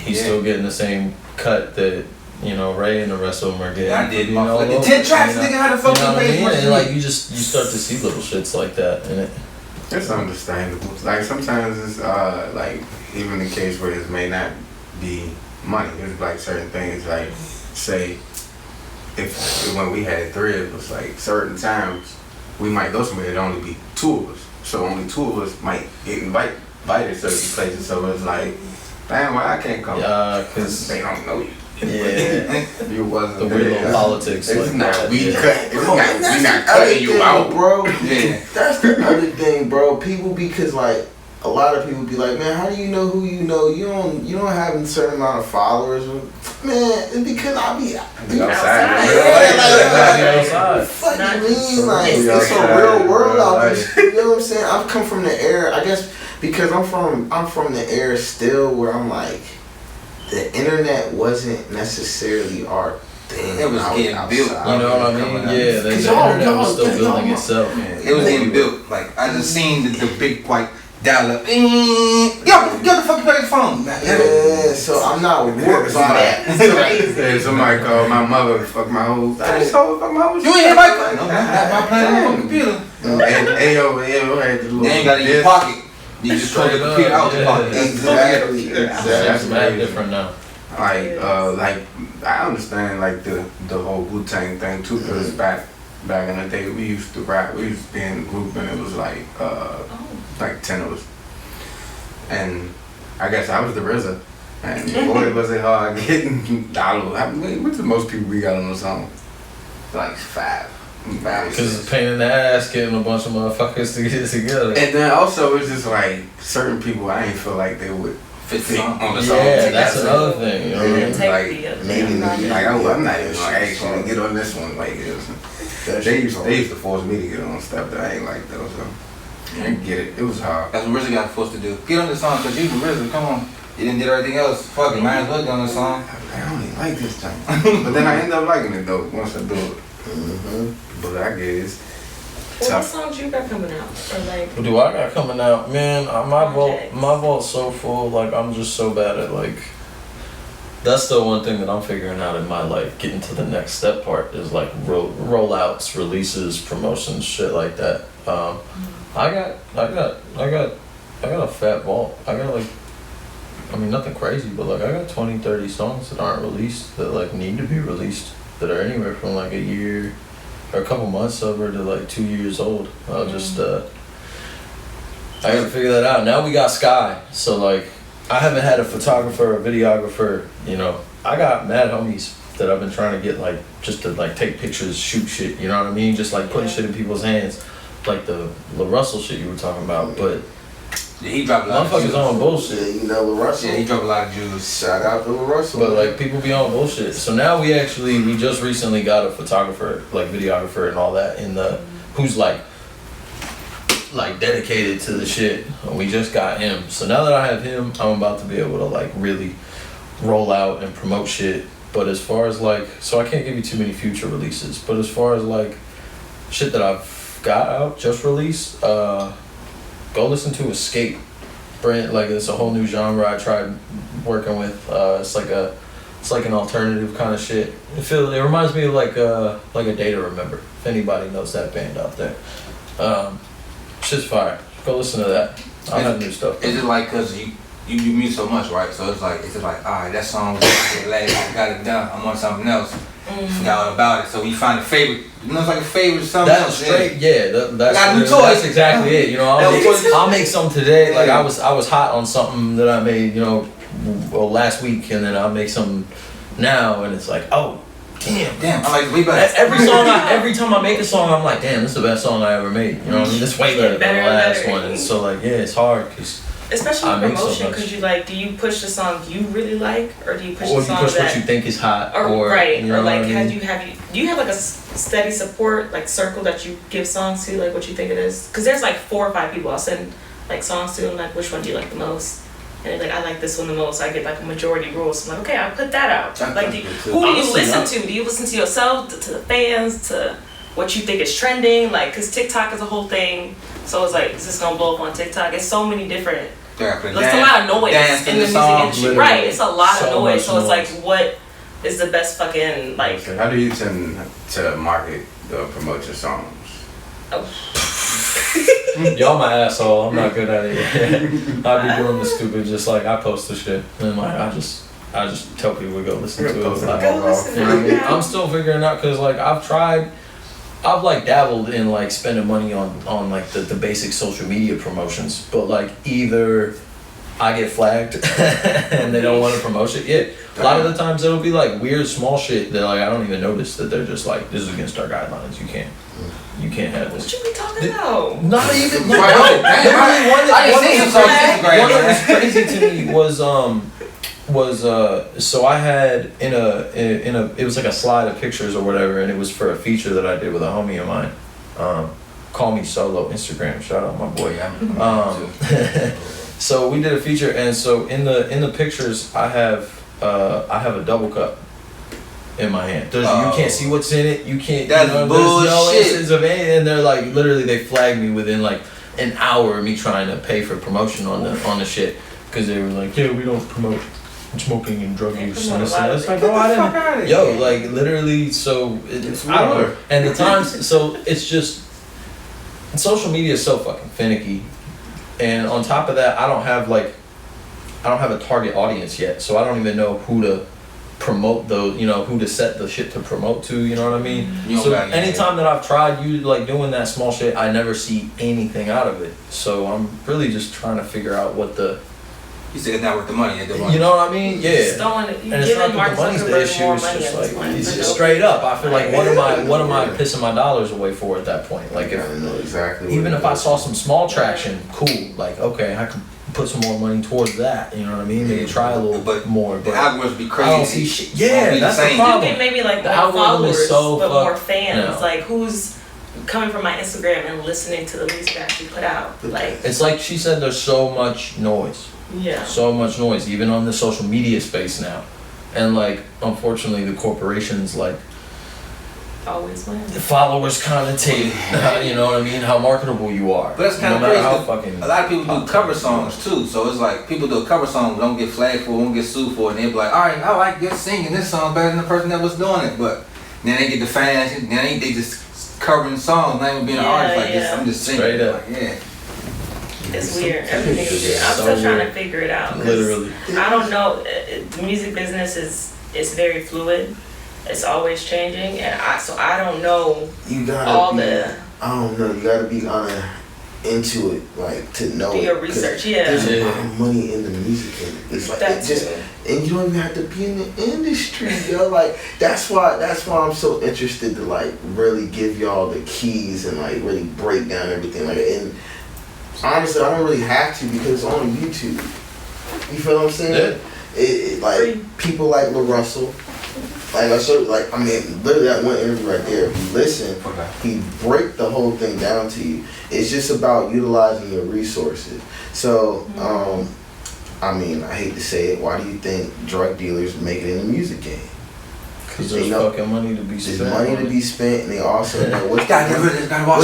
he's still getting the same cut that, Ray and the rest of them are getting. I did, the 10 tracks, nigga, how the fuck you made and like you start to see little shits like that, and it's understandable. Like sometimes it's like even the case where it may not be money. It's like certain things, like say if when we had 3 of us, like certain times we might go somewhere, it'd only be 2 of us. So only 2 of us might get invited certain places. So it's like, damn, why I can't come? Because they don't know you. Yeah. You wasn't the weird little politics. It's like not that. we not cutting you out, bro. Yeah. That's the other thing, bro. People, because like a lot of people be like, man, how do you know who you know? You don't have a certain amount of followers. Man, it's because I be outside. Fuck you mean? Like it's a real world out there. You know what I'm saying? I've come from the era, I guess, because I'm from the era still where I'm like, the internet wasn't necessarily our thing. It was getting built. You know what I mean? Yeah, the internet was still building itself. It was getting built. Like I just seen the big white dial up. Yo, get the fuck back the phone. Yeah, so I'm not warped by that. Somebody called my mother, fuck my whole. I just told her fuck my whole. You ain't hear my phone? No, my plan on the computer. Ayo, had the little. You ain't got it in your pocket. You just throw the computer out the pocket. Exactly. That's mad different now. Like I understand like the whole Wu-Tang thing too, because back in the day we used to rap. We used to be in a group and it was like 10 of us, and I guess I was the RZA, and boy was it hard getting dollars. What's the most people we got on the song? Like 5. Because it's a pain in the ass getting a bunch of motherfuckers to get together. And then also it's just like certain people I ain't feel like they would fit on the song. Yeah, that's another thing. You know what I mean? Like maybe like I'm not even gonna actually get on this one. Like they used to force me to get on stuff that I ain't like though. So I get it. It was hard. That's what RZA got forced to do. Get on the song because you the RZA. Come on. You didn't get everything else. Fuck it. Might as well get on the song. I don't even like this time. But then I end up liking it though once I do it. But I guess. What songs you got coming out? Or like? What do I got coming out? Man, my vault's so full. Like I'm just so bad at like That's the one thing that I'm figuring out in my life. Getting to the next step part is like rollouts, releases, promotions, shit like that. I got a fat vault. I got like, I mean, nothing crazy, but like I got 20, 30 songs that aren't released that like need to be released, that are anywhere from like a year or a couple months over to like 2 years old. I'll just I gotta figure that out. Now we got Sky, so like I haven't had a photographer or videographer, you know. I got mad homies that I've been trying to get like just to like take pictures, shoot shit, you know what I mean? Just like putting shit in people's hands. Like the Russell shit you were talking about, but yeah, he dropped a lot of motherfuckers juice. on bullshit. Yeah, you know, Russell. Yeah, he dropped a lot of juice. Shout out to Russell. But like people be on bullshit. So now we just recently got a photographer, like videographer and all that in the who's like dedicated to the shit. And we just got him. So now that I have him, I'm about to be able to like really roll out and promote shit. But as far as like, so I can't give you too many future releases, but as far as like shit that I've got out, just released, go listen to Escape. Brand, like it's a whole new genre I tried working with. It's like an alternative kind of shit. It reminds me of like a Day to Remember. If anybody knows that band out there, shit's fire. Go listen to that. I have new stuff. Is it like cause you mean so much, right? So it's just like alright, that song was last, I got it done. I'm on something else. Forgot all about it. So we find a favorite. You know, it's like a favorite something else. Straight, that's exactly it. You know, I'll make something today. Like I was hot on something that I made, you know, last week, and then I'll make something now, and it's like, oh, damn. I like way better. Every time I make a song, I'm like, damn, this is the best song I ever made. You know what I mean? It's way better than the last one. And so like, yeah, it's hard because. Especially in promotion, because you like, do you push the song you really like, or do you push the song what you think is hot, or right, you know or like, I mean? do you have like a steady support like circle that you give songs to, like what you think it is? Because there's like 4 or 5 people I'll send like songs to, and like, which one do you like the most? And they're like, I like this one the most. I get like a majority rule. So I'm like, okay, I'll put that out. Like, who do you listen to? Do you listen to yourself, to the fans, to what you think is trending? Like, because TikTok is a whole thing. So it's like, is this gonna blow up on TikTok? It's so many different. There's a lot of noise in the music industry. Right, it's a lot of noise. So it's like, what is the best fucking like? So how do you tend to market or promote your songs? Y'all my asshole. I'm not good at it. I be doing the stupid, just like I post the shit, and like I just tell people to go listen to it. Like, go listen to it. I mean, I'm still figuring out because like I've like dabbled in like spending money on like the basic social media promotions, but like either I get flagged and they don't want to promote it. Yeah, a lot of the times it'll be like weird small shit that like I don't even notice, that they're just like, this is against our guidelines. You can't have this. What you be talking about? Not even. One that was crazy to me was so I had in a it was like a slide of pictures or whatever, and it was for a feature that I did with a homie of mine. Call Me Solo Instagram, shout out my boy. So we did a feature, and so in the pictures I have a double cup in my hand. You can't see what's in it. You can't. That's there's no instance of anything. And they're like, literally, they flagged me within like an hour of me trying to pay for promotion on the shit, because they were like, yeah, we don't promote smoking and drug use. And it's like, oh, I didn't. Yo, like literally. So it's I don't know. And the times. So it's just social media is so fucking finicky. And on top of that, I don't have a target audience yet, so I don't even know who to promote those, who to set the shit to promote to, you know what I mean? So anytime that I've tried doing that small shit, I never see anything out of it. So I'm really just trying to figure out what the... You said it's not worth the money. You know what I mean? Yeah. And it's not that the money's the issue. It's just like, it's just straight up. I feel like, what am I pissing my dollars away for at that point? Like, even if I saw some small traction, cool. Like, okay, I can put some more money towards that. You know what I mean? Maybe try a little bit more. The algorithms be crazy. I don't see shit. Yeah, that's the problem. You get maybe like the more followers, so but more fans. Like, who's coming from my Instagram and listening to the music that you put out? Like, it's like she said, there's so much noise. Yeah. So much noise, even on the social media space now. And like, unfortunately, the corporations like always win. The followers connotate, you know what I mean, how marketable you are. But that's kind of no crazy. how fucking A lot of people do cover songs too, so it's like people do a cover song, don't get flagged for, won't get sued for, and they be like, all right, I like this singing this song better than the person that was doing it, but then they get the fans, and then they just covering songs, not even being an artist like this. I'm just singing. Straight up. Like, yeah. It's weird. Everything is weird. I'm still trying to figure it out. Literally. I don't know. The music business is very fluid. It's always changing, and I don't know. You gotta I don't know. You gotta be into it, like to know. Do your research, There's a lot of money in the music, and it's like and you don't even have to be in the industry, yo. Like that's why I'm so interested to like really give y'all the keys and like really break down everything. Like, and honestly, I don't really have to because it's on YouTube. You feel what I'm saying? Yeah. It like people like LaRussell. Like I showed, like I mean, literally that one interview right there. If you listen, he break the whole thing down to you. It's just about utilizing your resources. So, I mean, I hate to say it. Why do you think drug dealers make it in the music game? Because there's fucking money to be spent. There's money to be spent, and they also know what's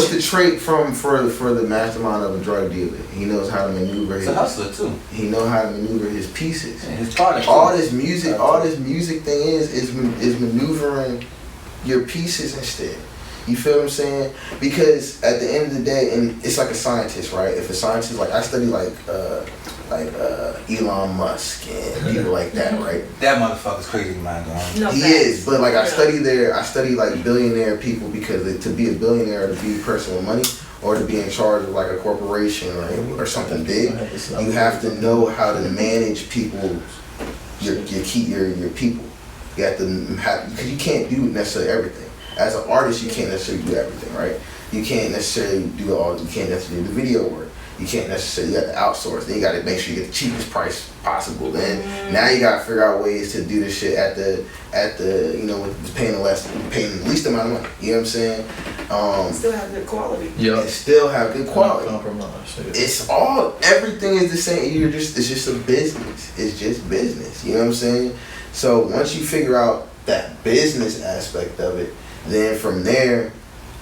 the trait for the mastermind of a drug dealer. He knows how to maneuver his. It's a hustler too. He knows how to maneuver his pieces. And his product. All this music thing is maneuvering your pieces instead. You feel what I'm saying? Because at the end of the day, and it's like a scientist, right? If a scientist, like I study like Elon Musk and people like that, right? That motherfucker's crazy, man. He is, but like I study like billionaire people because to be a billionaire, to be a person with money, or to be in charge of like a corporation or something big, you have to know how to manage people, your people. You have to because you can't do necessarily everything. As an artist, you can't necessarily do everything, right? You can't necessarily you can't necessarily do the video work. You can't necessarily, you have to outsource. Then you got to make sure you get the cheapest price possible. Then now you got to figure out ways to do this shit at the with paying the least amount of money. You know what I'm saying? Still have good quality. Yeah. And still have good quality. Compromise. Yeah. It's everything is the same. It's just a business. It's just business. You know what I'm saying? So once you figure out that business aspect of it, then from there,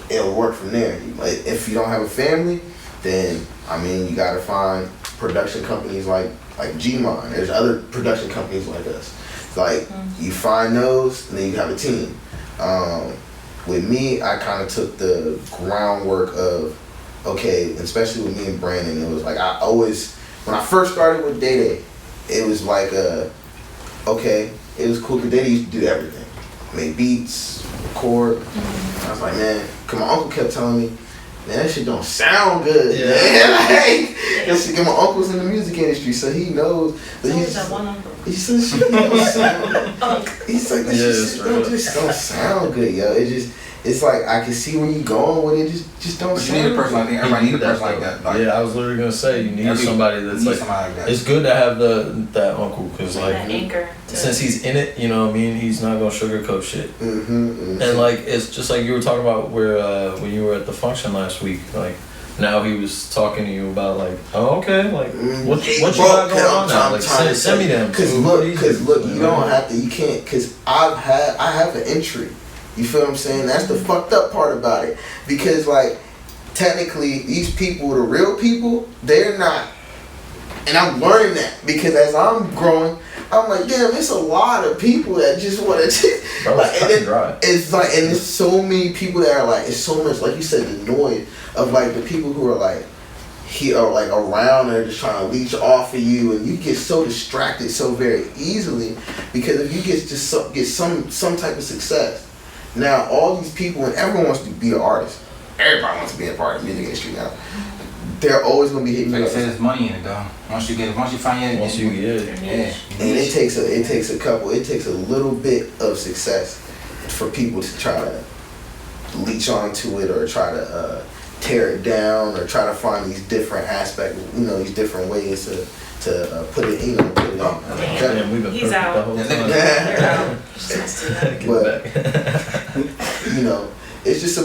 it'll work from there. Like if you don't have a family, then I mean you gotta find production companies like G-Mon. There's other production companies like us. Like you find those, and then you have a team. With me, I kind of took the groundwork of especially with me and Brandon. It was like I always when I first started with Day Day, it was like it was cool because Day Day used to do everything, made beats, record. I was like, man, cause my uncle kept telling me, man, that shit don't sound good. Yeah. Man. My uncle's in the music industry, so he knows. But he said, shit don't sound. He's like, that shit don't sound good, yo. It's like I can see where you going with it. Just don't. You need a person. I think everybody needs a person like that. Like, I was literally gonna say you need somebody that's like that. It's good to have that uncle because like anchor since he's in it, you know what I mean. He's not gonna sugarcoat shit. And like it's just like you were talking about where when you were at the function last week, like. Now he was talking to you about like, what you got going on now? Like send me them. Cause look, you don't have to. You can't. Cause I have an entry. You feel what I'm saying? That's the fucked up part about it. Because like, technically, these people, the real people, they're not. And I'm learning that because as I'm growing, I'm like, damn, it's a lot of people that just want to. It's like, and there's so many people that are like, it's so much, like you said, the noise of like the people who are like, around and just trying to leech off of you, and you get so distracted so very easily because if you get some type of success. Now all these people and everyone wants to be an artist. Everybody wants to be a part of the music industry now. They're always gonna be hitting you up. There's money in it though. Once you find it. And it takes a little bit of success for people to try to leech onto it or try to tear it down or try to find these different aspects, these different ways to put it in. We've been He's out. The whole time. But it's just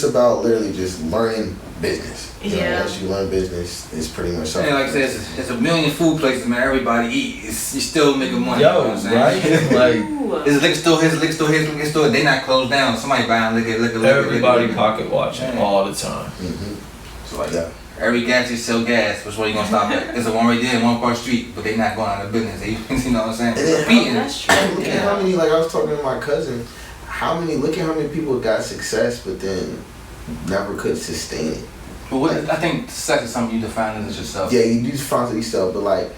about literally just learning business. You know, unless you learn business, it's pretty much something. Yeah, like I said, it's a million food places, man. Everybody eat. You still making money. Yo, you know what I'm saying? right? Like, his liquor store, they not closed down. Somebody buying liquor. Everybody pocket watching all the time. Mm-hmm. So like every gas station sell gas. Which way you gonna stop at? There's a one right there, one across the street, but they not going out of business. They, you know what I'm saying? That's true. Look at how many. Like I was talking to my cousin. Look at how many people got success, but then never could sustain it. But I think success is something you define as yourself. Yeah, you do define it yourself, but like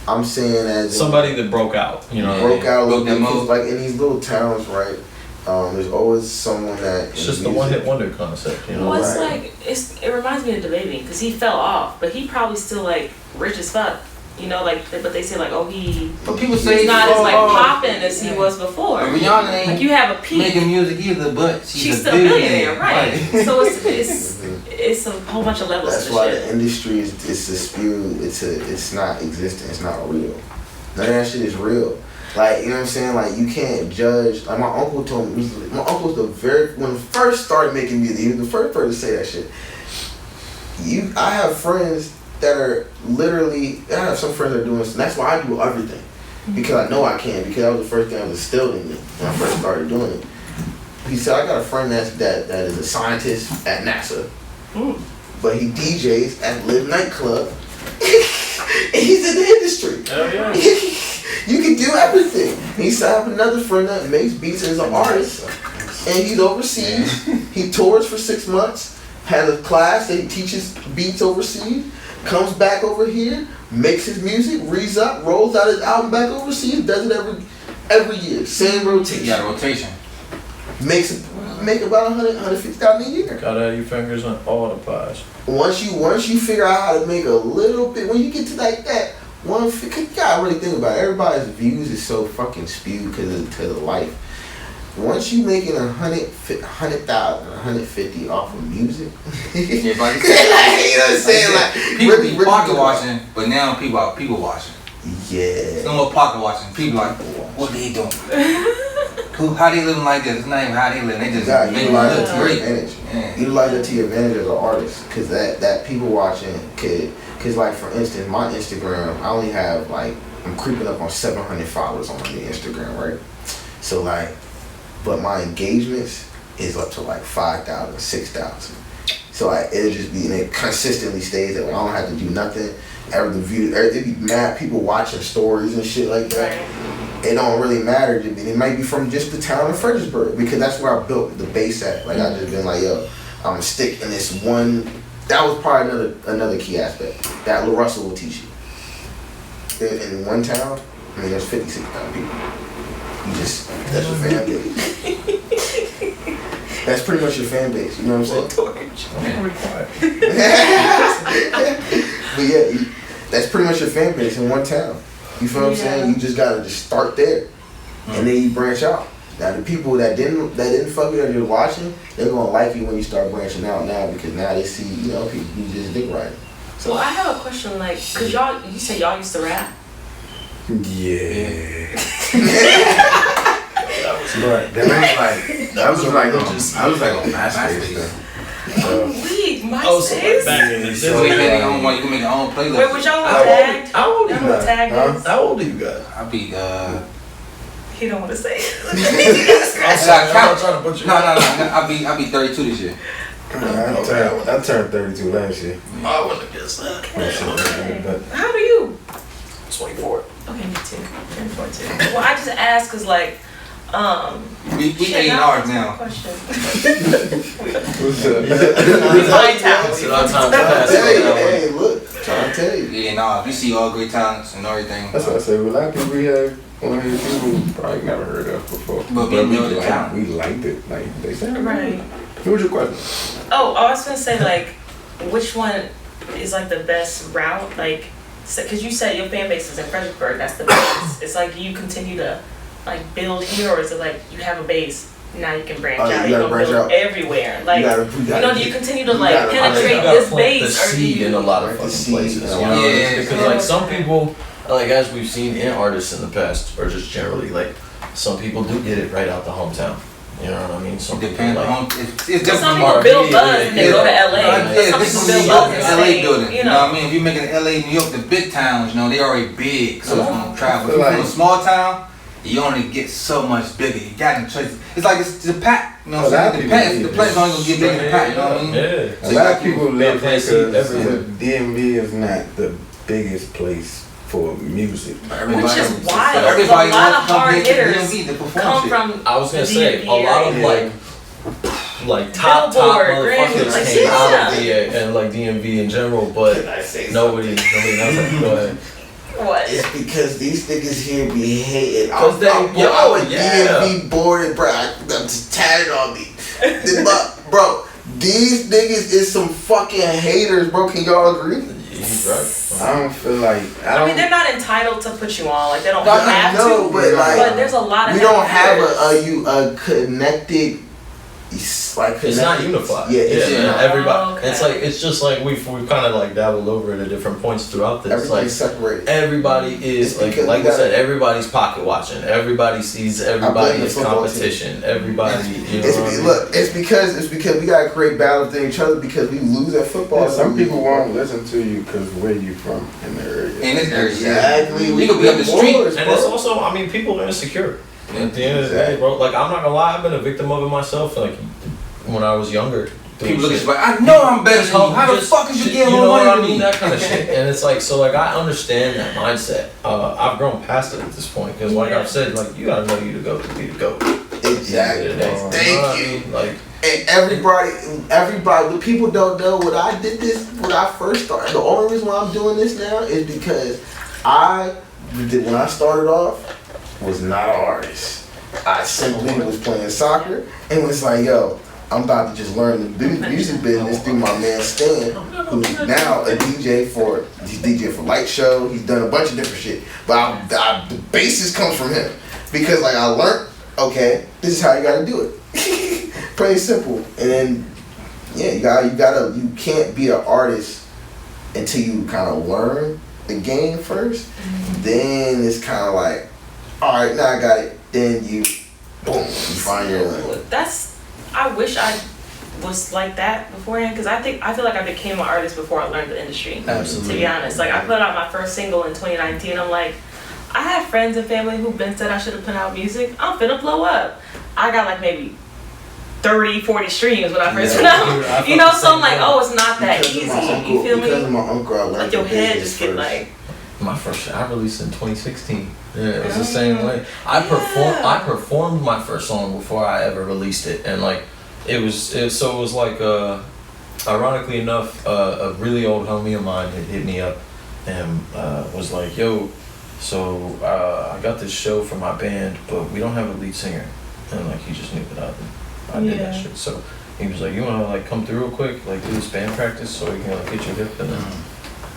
I'm saying, as somebody that broke out, you know, broke out a little bit. Like in these little towns, right? There's always someone that. It's just the one-hit wonder concept, you know. Well, it's like it reminds me of DaBaby because he fell off, but he probably still like rich as fuck. You know, like, but they say like, oh, but people say he's not as like popping as he was before. But Rihanna ain't like you have a peak making music either, but she's still a billionaire, right? So it's a whole bunch of levels. That's why the industry is a spew. It's not existent. It's not real. None of that shit is real. Like, you know what I'm saying? Like, you can't judge. Like, my uncle told me. My uncle was when he first started making music. He was the first person to say that shit. I have friends that are literally. I have some friends that are doing this, and that's why I do everything, because I know I can. Because that was the first thing that was instilled in me when I first started doing it. He said, I got a friend that is a scientist at NASA, but he DJs at Live nightclub. And he's in the industry. Oh, yeah. You can do everything. And he said, I have another friend that makes beats and is an artist, and he's overseas. He tours for 6 months. Has a class that he teaches beats overseas. Comes back over here, makes his music, reads up, rolls out his album back overseas, does it every year. Same rotation. You got a rotation. Make about 150,000 a year. Gotta have your fingers on all the pies. Once you figure out how to make a little bit, when you get to like that, you gotta really think about it. Everybody's views is so fucking skewed because of life. Once you making 100,000, 150 off of music, yeah, but like, you know what I'm saying? Like, people be pocket watching, but now people watching. Yeah. No more pocket watching. People like, what they doing? How they living like this? It's not even how they living. They just utilize it to your advantage. Yeah. Utilize it to your advantage as an artist, because that people watching because like for instance, my Instagram, I only have like I'm creeping up on 700 followers on my new Instagram, right? So like. But my engagements is up to like 5,000, 6,000. So like it'll just be, and it consistently stays that way. I don't have to do nothing. There be mad people watching stories and shit like that. It don't really matter to me. It might be from just the town of Fredericksburg, because that's where I built the base at. Like I just been like, yo, I'm gonna stick in this one. That was probably another key aspect that Lil Russell will teach you. In one town, I mean, there's 56,000 people. That's your fan base. That's pretty much your fan base. You know what I'm saying? But yeah, that's pretty much your fan base in one town. You feel what I'm saying? You just gotta just start there, and then you branch out. Now the people that didn't fuck with you, you're watching, they're gonna like you when you start branching out now, because now they see people you just dick riding. So I have a question, like, cause you said y'all used to rap. Yeah. That was like on MySpace. MySpace? Back in the day. You can make your own playlist. Wait, was y'all tagged? How old are you guys? How old are you guys? I'll be He don't want to say it. I'll be 32 this year. I turned 32 last year. I wouldn't have guessed that. How old are you? 24. Okay, me too. 24 too. Well, I just asked because like, we A&R now. Question. What's up? Hey, look, trying to tell you. A&R. We see all great talents and everything. That's what I said. A lot of people we have on here, people probably never heard of before. But we liked it. Like they said. Right. What was your question? Oh, I was gonna say like, which one is like the best route? Like, because you said your fan base is in Fredericksburg. That's the base. It's like, do you continue to like build here, or is it like you have a base? Now you can branch out. You can build everywhere. Like, do you continue to like penetrate this base, or do you in a lot of fucking places? Because like some people, like as we've seen in artists in the past, or just generally, like some people do get it right out the hometown. You know what I mean? Some depends people, on it's different. Some people build buzz and they go to LA. Yeah, Some people build buzz and LA stay, building. you You know what I mean? If you're making LA, New York, the big towns, you know, they already big, so it's gonna travel. If you're in a small town, you only get so much bigger. You got no choice. It's like it's the pack. You know what I'm saying? The place only gonna get bigger than the pack. You know what I mean? Yeah. A lot of people live they see everywhere. DMV is not the biggest place for music. Which is wild. A lot of hard hitters come from. I was gonna say a lot of like top Billboard, motherfuckers Grammy, came out of the and like DMV in general, but nobody knows that. Go ahead. What? It's because these niggas here be hating. Cause I'm DMV bored and bro, I'm just tatted on me. Bro, these niggas is some fucking haters, bro. Can y'all agree? He's right. I don't feel like I mean, they're not entitled to put you on. Like they don't have to. But there's a lot of. We don't have a connected. It's not unified. Yeah, everybody. Okay. It's like it's just like we've kind of like dabbled over it at different points throughout this. Everybody's like separated. Everybody is like I said, everybody's pocket watching. Everybody sees everybody as competition. Everybody, you know. Look, it's because we gotta create balance in each other because we lose at football. Yeah, some people won't listen to you because where you from in the area. In this area, exactly. We could be up the street, and it's also, I mean, people are insecure. At the end of the day, bro, like I'm not gonna lie, I've been a victim of it myself. Like when I was younger, people look at you like, I know I'm better than you. How the fuck is you getting more money than me? That kind of shit. And it's like, so like I understand that mindset. I've grown past it at this point because, like I've said, like you gotta know you to go to be the GOAT. Exactly. Thank you. I mean? Like. And everybody, people don't know when I did this, when I first started. The only reason why I'm doing this now is because when I started off, was not an artist. I simply was playing soccer and was like, yo, I'm about to just learn the music business through my man Stan, who's now a DJ for Light Show. He's done a bunch of different shit, but the basis comes from him because like I learned, okay, this is how you gotta do it. Pretty simple. And then you can't be an artist until you kind of learn the game first. Mm-hmm. Then it's kind of like, all right, now I got it. Then you find your lane. I wish I was like that beforehand because I feel like I became an artist before I learned the industry. Absolutely. To be honest, like I put out my first single in 2019. I'm like, I have friends and family who've been said I should have put out music. I'm finna blow up. I got like maybe 30, 40 streams when I first went out. You know, so I'm like, oh, it's not that easy. You feel me? Because of my uncle, I learned like your head just get like. My first shit I released in 2016. Yeah, it was the same way. I performed my first song before I ever released it, and like it was like ironically enough, a really old homie of mine had hit me up and was like, yo, so I got this show for my band, but we don't have a lead singer, and like he just knew that I did that shit. So he was like, you wanna like come through real quick, like do this band practice so we can like get your hip and then.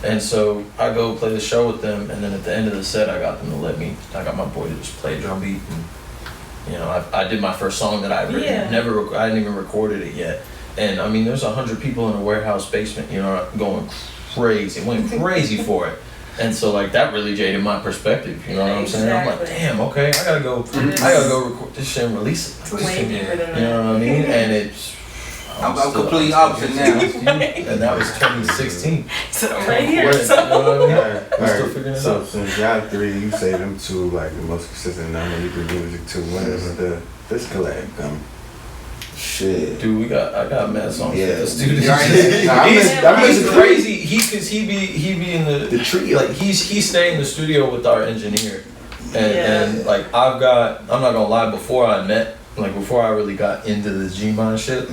And so I go play the show with them, and then at the end of the set, I got my boy to just play a drum beat, and you know, I did my first song that I really I didn't even recorded it yet, and I mean, there's 100 people in a warehouse basement, you know, going crazy, went crazy for it, and so like that really jaded my perspective, you know what I'm saying? I'm like, damn, okay, I gotta go record this shit and release it. You know what I mean? And it's. I'm completely opposite now. And that was 2016. So I'm right here. You know what I mean? I'm still figuring it So out. since y'all three, you say them two like the most consistent number you do music to. When is this collab come? Shit. Dude, I got mad songs Yeah. with this dude. He's crazy. He be in the trio. Like he stay in the studio with our engineer. And like I'm not gonna lie, before I really got into the G-Mon shit,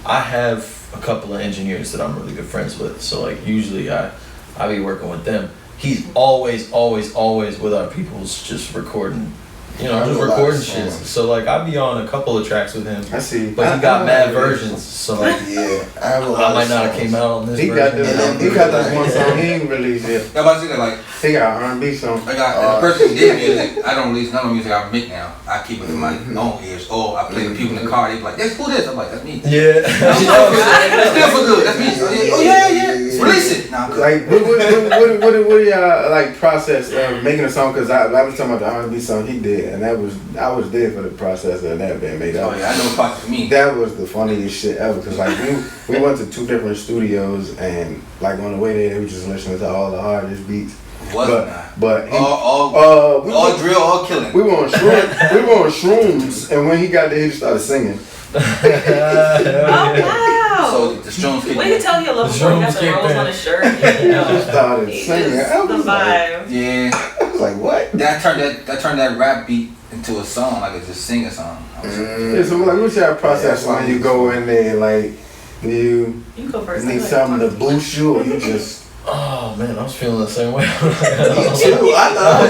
I have a couple of engineers that I'm really good friends with. So like usually I be working with them. He's always with our people's just recording, you know, just recording shit. So like I be on a couple of tracks with him. I see. But he got mad versions. So like I might not have came out on this version. He got this one song he ain't released yet. Yeah, but I think like he got R&B song. I got the person who did music. I don't release none of the music I make now. I keep it in my own ears. Or I play the people in the car. They be like, "That's who this?" I'm like, "That's me." Yeah. That's still for good. That's me. Oh yeah. Release it. Nah, like, what do y'all like process of making a song? Because I was talking about the R&B song he did, and I was there for the process of that being made. Oh yeah, I know it's part for me. That was the funniest shit ever. Because like we went to 2 different studios, and like on the way there, we were just listening to all the hardest beats. But all drill, all killing. We were on shrooms, and when he got there, he just started singing. Oh wow! So the shrooms kicked in. We can tell you a little before he got the rolls on his shirt. You know. He started singing. I The was vibe. like, Yeah. I was like, what? That turned that rap beat into a song, like a just sing a song. Yeah, so like, what's your process when you go in there? Like, do you go first. need something to boost you, or you just? Oh man, I was feeling the same way. Me too. I know.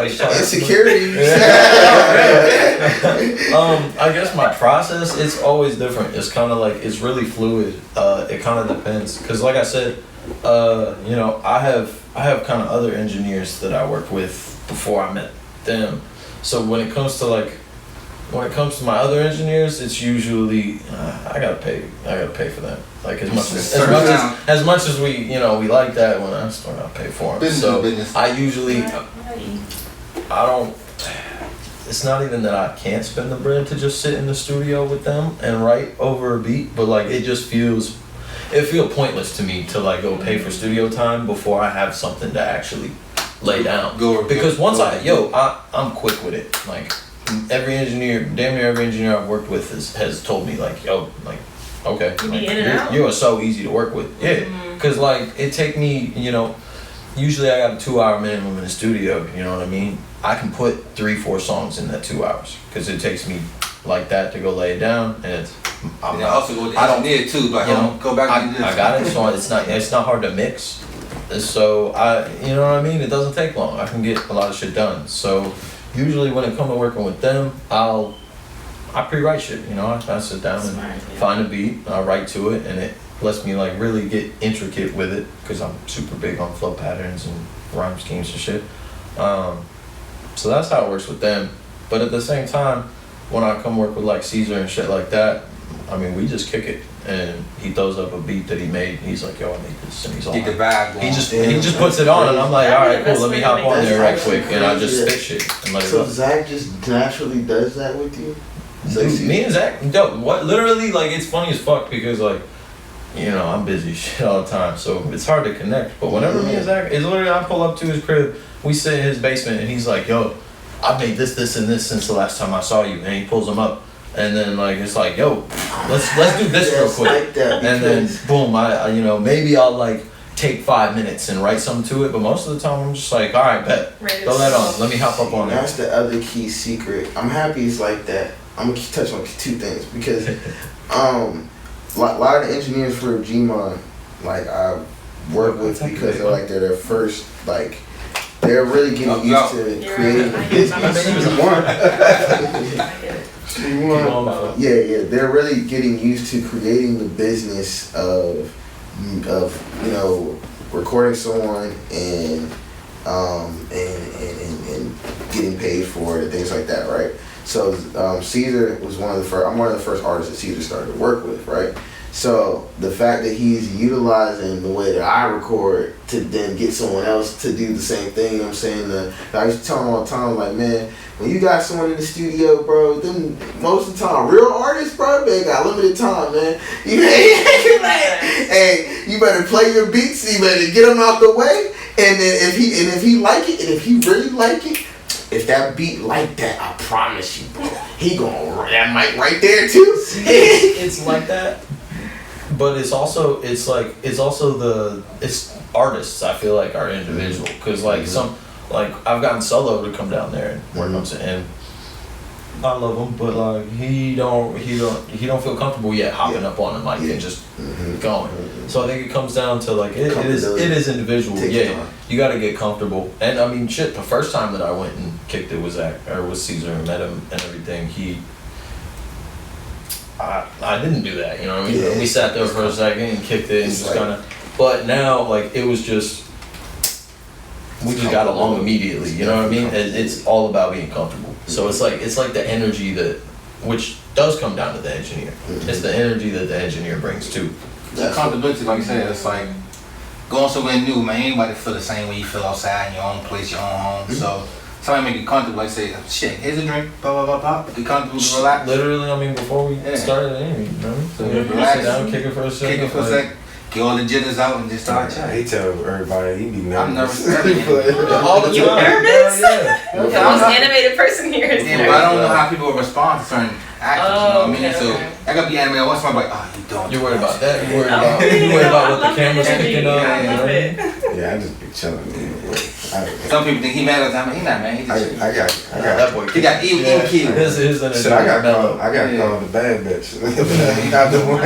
Insecurity. I guess my process, it's always different. It's kind of like, it's really fluid. It kind of depends, cause like I said, you know, I have kind of other engineers that I worked with before I met them. So when it comes to my other engineers, it's usually I gotta pay for them. Like as much as we, you know, we like that, when I still gotta pay for them. So I usually I don't. It's not even that I can't spend the bread to just sit in the studio with them and write over a beat, but like it feels pointless to me to like go pay for studio time before I have something to actually lay down. Because once I'm quick with it. Like damn near every engineer I've worked with has told me like, yo, like, okay, like, you are so easy to work with. Yeah, because like it take me, you know, usually I got a 2-hour minimum in the studio, you know what I mean? I can put 3-4 songs in that 2 hours because it takes me like that to go lay it down, and I don't need it too, but you know, go back to this. I got it, so it's not hard to mix. So you know what I mean? It doesn't take long. I can get a lot of shit done. So usually when it comes to working with them, I pre-write shit, you know, I sit down and find a beat, I write to it, and it lets me like really get intricate with it, because I'm super big on flow patterns and rhyme schemes and shit. So that's how it works with them. But at the same time, when I come work with like Caesar and shit like that, I mean, we just kick it, and he throws up a beat that he made, and he's like, yo, I made this, and he's all get the vibe going. He just puts it on, and I'm like, all right, cool, let me hop on there right quick, and I just spit shit and let it go. So Zach just naturally does that with you? Dude, me and Zach, literally, like, it's funny as fuck, because like, you know, I'm busy shit all the time, so it's hard to connect. But whenever me and Zach, it's literally, I pull up to his crib, we sit in his basement, and he's like, yo, I made this, and this since the last time I saw you, and he pulls them up. And then like it's like, yo, let's do this real quick. And then boom, I you know, maybe I'll like take 5 minutes and write something to it, but most of the time I'm just like, all right, bet, throw that on, let me hop up on it. That's the other key secret. I'm happy it's like that. I'm gonna touch on 2 things, because a lot of the engineers for Gmon, like I work with, because they're their first, like they're really getting used to creating Yeah, they're really getting used to creating the business of you know, recording someone and getting paid for it and things like that, right? So Caesar was one of the first. I'm one of the first artists that Caesar started to work with, right? So the fact that he's utilizing the way that I record to then get someone else to do the same thing, you know what I'm saying? I used to tell him all the time, like, man, when you got someone in the studio, bro, then most of the time, real artists, bro, they got limited time, man. Hey, you better play your beats, you better get them out the way, and then if he like it, and if he really like it, if that beat like that, I promise you, bro, he gonna that mic right there too. It's like that. But it's also artists, I feel like, are individual, because like I've gotten Solo to come down there and work on it, and I love him, but like he don't feel comfortable yet hopping up on the mic and just going. So I think it comes down to like it is individual. You got to get comfortable. And I mean, shit, the first time that I went and kicked it was Caesar and met him and everything. I didn't do that, you know what I mean? Yeah. We sat there for a second and kicked it and just kind of. But now, like, it was just, we just got along immediately, you know what I mean? It's all about being comfortable. So it's like the energy which does come down to the engineer. It's the energy that the engineer brings too. Accountability, like you said, it's like going somewhere new, man. Anybody feel the same way you feel outside in your own place, your own home. So somebody make you comfortable, like say, shit, here's a drink, blah blah blah blah. Be comfortable, relax. Literally, I mean, before we started anything, you know, so relax, sit down, kick it for a second, get all the jitters out and just start chatting. He tell everybody he be nervous. I'm nervous. All the time. You nervous? Yeah. The most animated person here is but I don't know how people will respond to certain actions, you know what I mean? So I gotta be animated once, I'm like, oh, you don't. You worried about that? You worried about what the camera's picking up? I love it. Yeah, I just be chilling. Some people think he mad all the time, but he not, man. He just I got that boy. he got EQ. His energy. Shit, I got called the bad bitch. He not the one.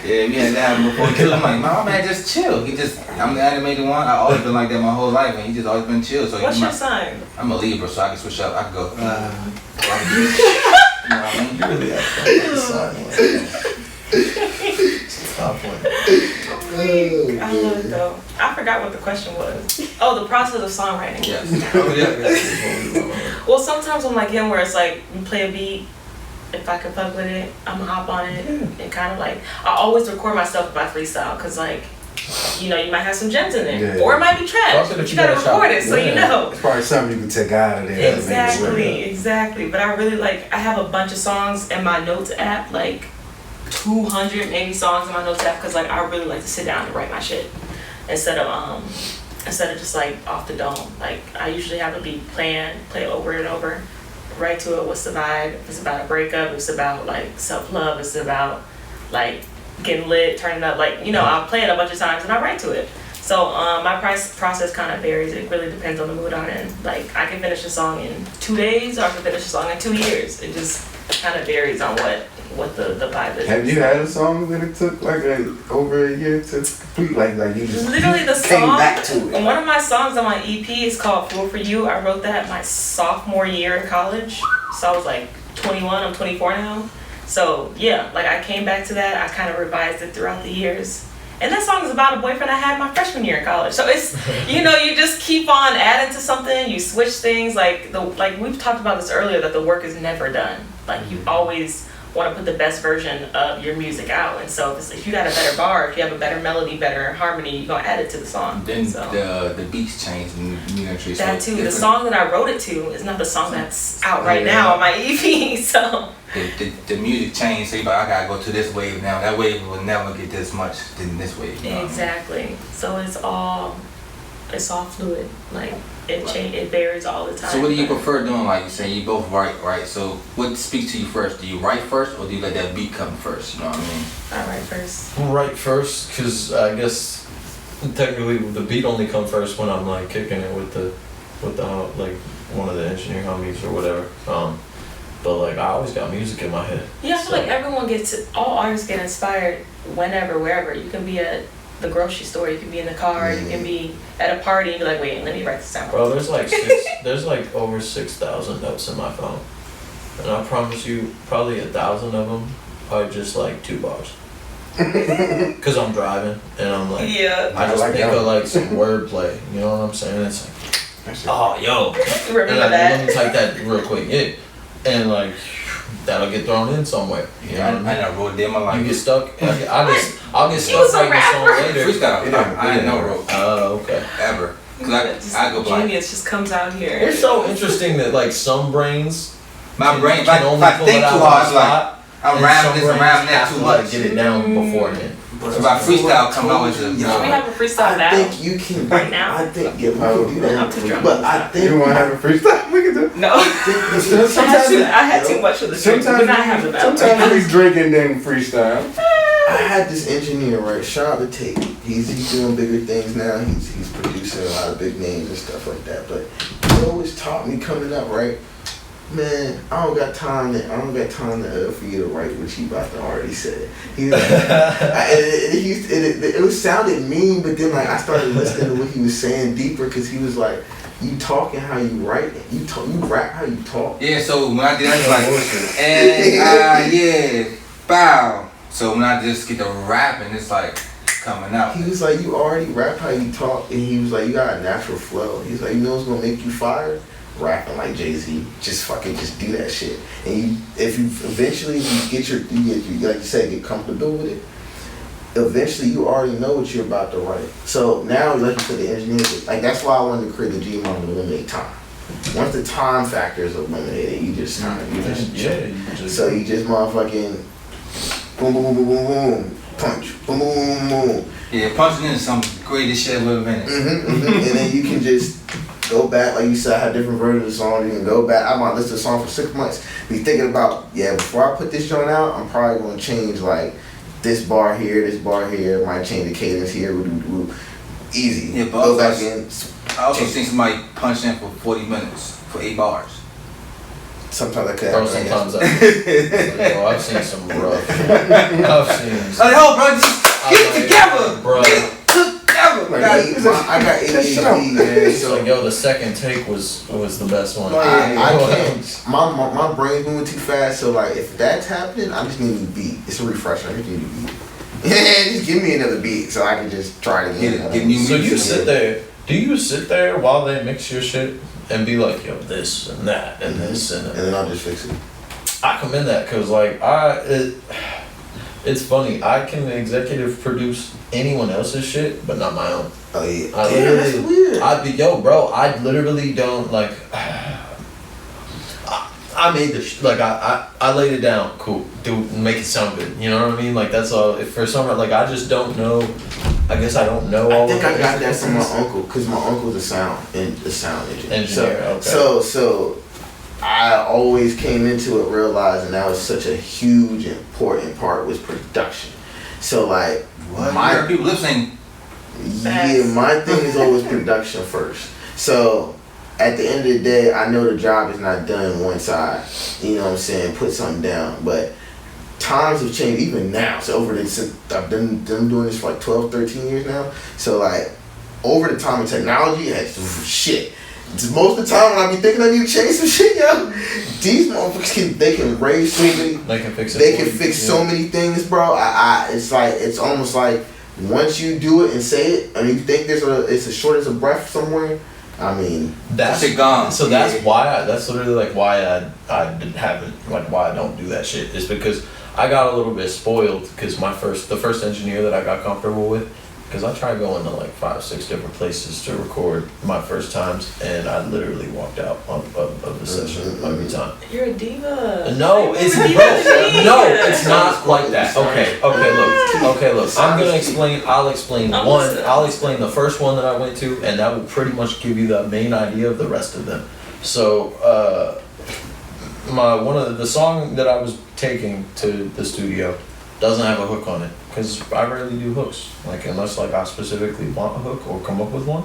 Yeah, we had that before too. I'm like, my man, just chill. I'm the animated one. I've always been like that my whole life, and he just always been chill. So what's your sign? I'm a Libra, so I can switch up. I can go. You know what I mean? You really have Stop one. I love it though. I forgot what the question was. Oh, the process of songwriting. Yes. Well, sometimes I'm like him, where it's like you play a beat. If I can fuck with it, I'm gonna hop on it and kind of like I always record myself by freestyle, cause like you know you might have some gems in there, or it might be trash. But you gotta record it so you know. It's probably something you can take out of there. Exactly. But I really like. I have a bunch of songs in my notes app, like 200 maybe songs in my notes app, cause like I really like to sit down and write my shit instead of just like off the dome. Like I usually have a beat play it over and over. Right to it, what's the vibe? If it's about a breakup, it's about like self-love, it's about like getting lit, turning up, like, you know, I'll play it a bunch of times and I write to it. So my process kind of varies. It really depends on the mood I'm in. Like I can finish a song in 2 days or I can finish a song in 2 years. It just kind of varies on what the vibe is. Have you had a song that it took like over a year to complete? Like you just literally the came song, back to it. One of my songs on my EP is called Fool For You. I wrote that my sophomore year in college. So I was like 21, I'm 24 now. So yeah, like I came back to that. I kind of revised it throughout the years. And that song is about a boyfriend I had my freshman year in college. So it's, you know, you just keep on adding to something, you switch things. Like we've talked about this earlier, that the work is never done. Like you always want to put the best version of your music out. And so if you got a better bar, if you have a better melody, better harmony, you're going to add it to the song. Then the beats change and that too. The song that I wrote it to is not the song that's out right now on my EP. So the music changed, so you're like, I gotta go to this wave now. That wave will never get this much than this wave. You know exactly. So it's all fluid. Like it varies all the time. So what do you prefer doing? Like you say, you both write, right? So what speaks to you first? Do you write first, or do you let that beat come first? You know what I mean? I write first. Write first, cause I guess technically the beat only comes first when I'm like kicking it with the like one of the engineer homies or whatever. But like I always got music in my head. Yeah, I feel like all artists get inspired whenever, wherever. You can be at the grocery store, you can be in the car, you can be at a party and be like, wait, let me write this down. Bro, there's like over 6,000 notes in my phone. And I promise you, probably 1,000 of them are just like 2 bars. Cause I'm driving and I'm like, I just think of like some wordplay, you know what I'm saying? It's like, oh, yo. Remember that? Let me type that real quick, and like, that'll get thrown in somewhere. You know what I mean? wrote them. You get stuck. I'll get stuck writing a song later. Freestyle. I didn't know wrote. Oh, okay. Ever. Cause I go blind. Genius just comes out here. It's so interesting that like some brains, my brain, if can I only pull think it out too on hard, the like spot, I'm and ramming some this and brains ramming that have too to, like, much. get it down beforehand. But if I freestyle come out with Should we have a freestyle battle? I think you can right now. I think we can do that. I'm But I think you want to have a freestyle? We can do it. No. I had too much of the drink. Sometimes we drink and then freestyle. I had this engineer, right? Shout out to Tate. He's doing bigger things now. He's producing a lot of big names and stuff like that. But he always taught me coming up, right? Man, I don't got time for you to write what you about to already say. He was like, it sounded mean, but then like I started listening to what he was saying deeper, because he was like, you talking how you write, you rap how you talk. Yeah, so when I did that, it's like, bow. So when I just get to rapping, it's like coming out. He was like, you already rap how you talk, and he was like, you got a natural flow. He's like, you know what's gonna make you fire? rapping like Jay-Z. Just fucking just do that shit. And if you eventually get like you said, get comfortable with it, eventually you already know what you're about to write. So now, like you said, the engineers, like that's why I wanted to create the G-Mon to eliminate time. Once the time factor is eliminated, you just kind of, so you just motherfucking boom, boom, boom, boom, boom, punch, boom, boom, boom, boom. Yeah, punching in some greatest shit I've ever been in. And then you can just go back, like you said, I have different versions of the song. You can go back. I might listen to the song for 6 months. Be thinking about, before I put this joint out, I'm probably gonna change like this bar here, might change the cadence here. Easy. Yeah, but go back in. I also seen somebody punch in for 40 minutes for 8 bars. Sometimes I could. Bro, sometimes I've seen some rough. I've seen. Like, oh, bro, just get it together, bro. I got ADHD, man. So yo, the second take was the best one. I can't. My brain's moving too fast. So like, if that's happening, I just need a beat. It's a refresher. I just need a beat. Just give me another beat so I can just try it again. So you sit there. Do you sit there while they mix your shit and be like, yo, this and that and this and that? And then I'll just fix it. I commend that because like it's funny. I can executive produce anyone else's shit, but not my own. Oh yeah. That's weird. I literally don't like. I made the like I laid it down. Cool, make it sound good. You know what I mean? Like that's all. If for some like I just don't know. I guess I don't know all. I think I got that from my uncle because my uncle's a sound engineer. So I always came into it realizing that was such a huge important part was production. So like my people listening. Yeah, my thing is always production first. So at the end of the day, I know the job is not done once I, you know what I'm saying, put something down. But times have changed even now. So since I've been doing this for like 12, 13 years now. So like over the time of technology, shit. Most of the time when I be thinking I need to change some shit, yo, these motherfuckers can raise so many. They can fix it. They can fix so many things, bro. It's almost like once you do it and say it, and you think it's a shortness of breath somewhere. I mean, that's gone. So that's why that's literally like why I haven't like why I don't do that shit is because I got a little bit spoiled because the first engineer that I got comfortable with, because I tried going to like 5-6 different places to record my first times and I literally walked out of the session every time. You're a diva. No, it's not like that. Okay, look. I'll explain one. I'll explain the first one that I went to, and that will pretty much give you the main idea of the rest of them. So, the song that I was taking to the studio doesn't have a hook on it because I rarely do hooks. Like unless like I specifically want a hook or come up with one,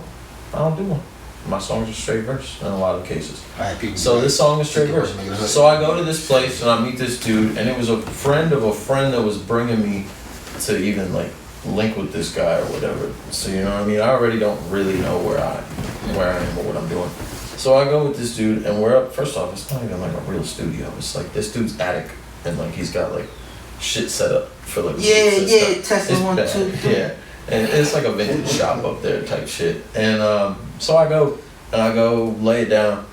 I don't do one. My songs are straight verse in a lot of cases. So this song is straight verse. So I go to this place and I meet this dude, and it was a friend of a friend that was bringing me to even like link with this guy or whatever. So you know what I mean? I already don't really know where I am or what I'm doing. So I go with this dude, and we're up. First off, it's not even like a real studio. It's like this dude's attic, and like he's got like shit set up for like testing 1, 2, 3. Yeah, and it's like a vintage shop up there type shit. And so I go lay it down,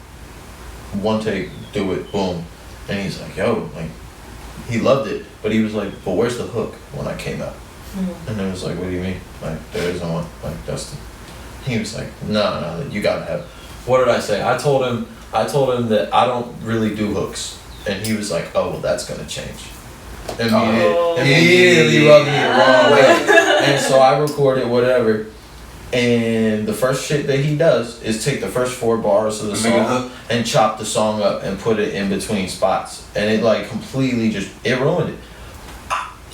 one take, do it, boom, and he's like, yo, like he loved it, but he was like, but where's the hook when I came out? And I was like, what do you mean? Like there isn't one. Like Dustin. He was like, no, you gotta have. What did I say? I told him that I don't really do hooks, and he was like, oh well, that's gonna change. Immediately rubbed me the wrong way. And so I recorded whatever, and the first shit that he does is take the first 4 bars of the song and chop the song up and put it in between spots, and it like completely it ruined it.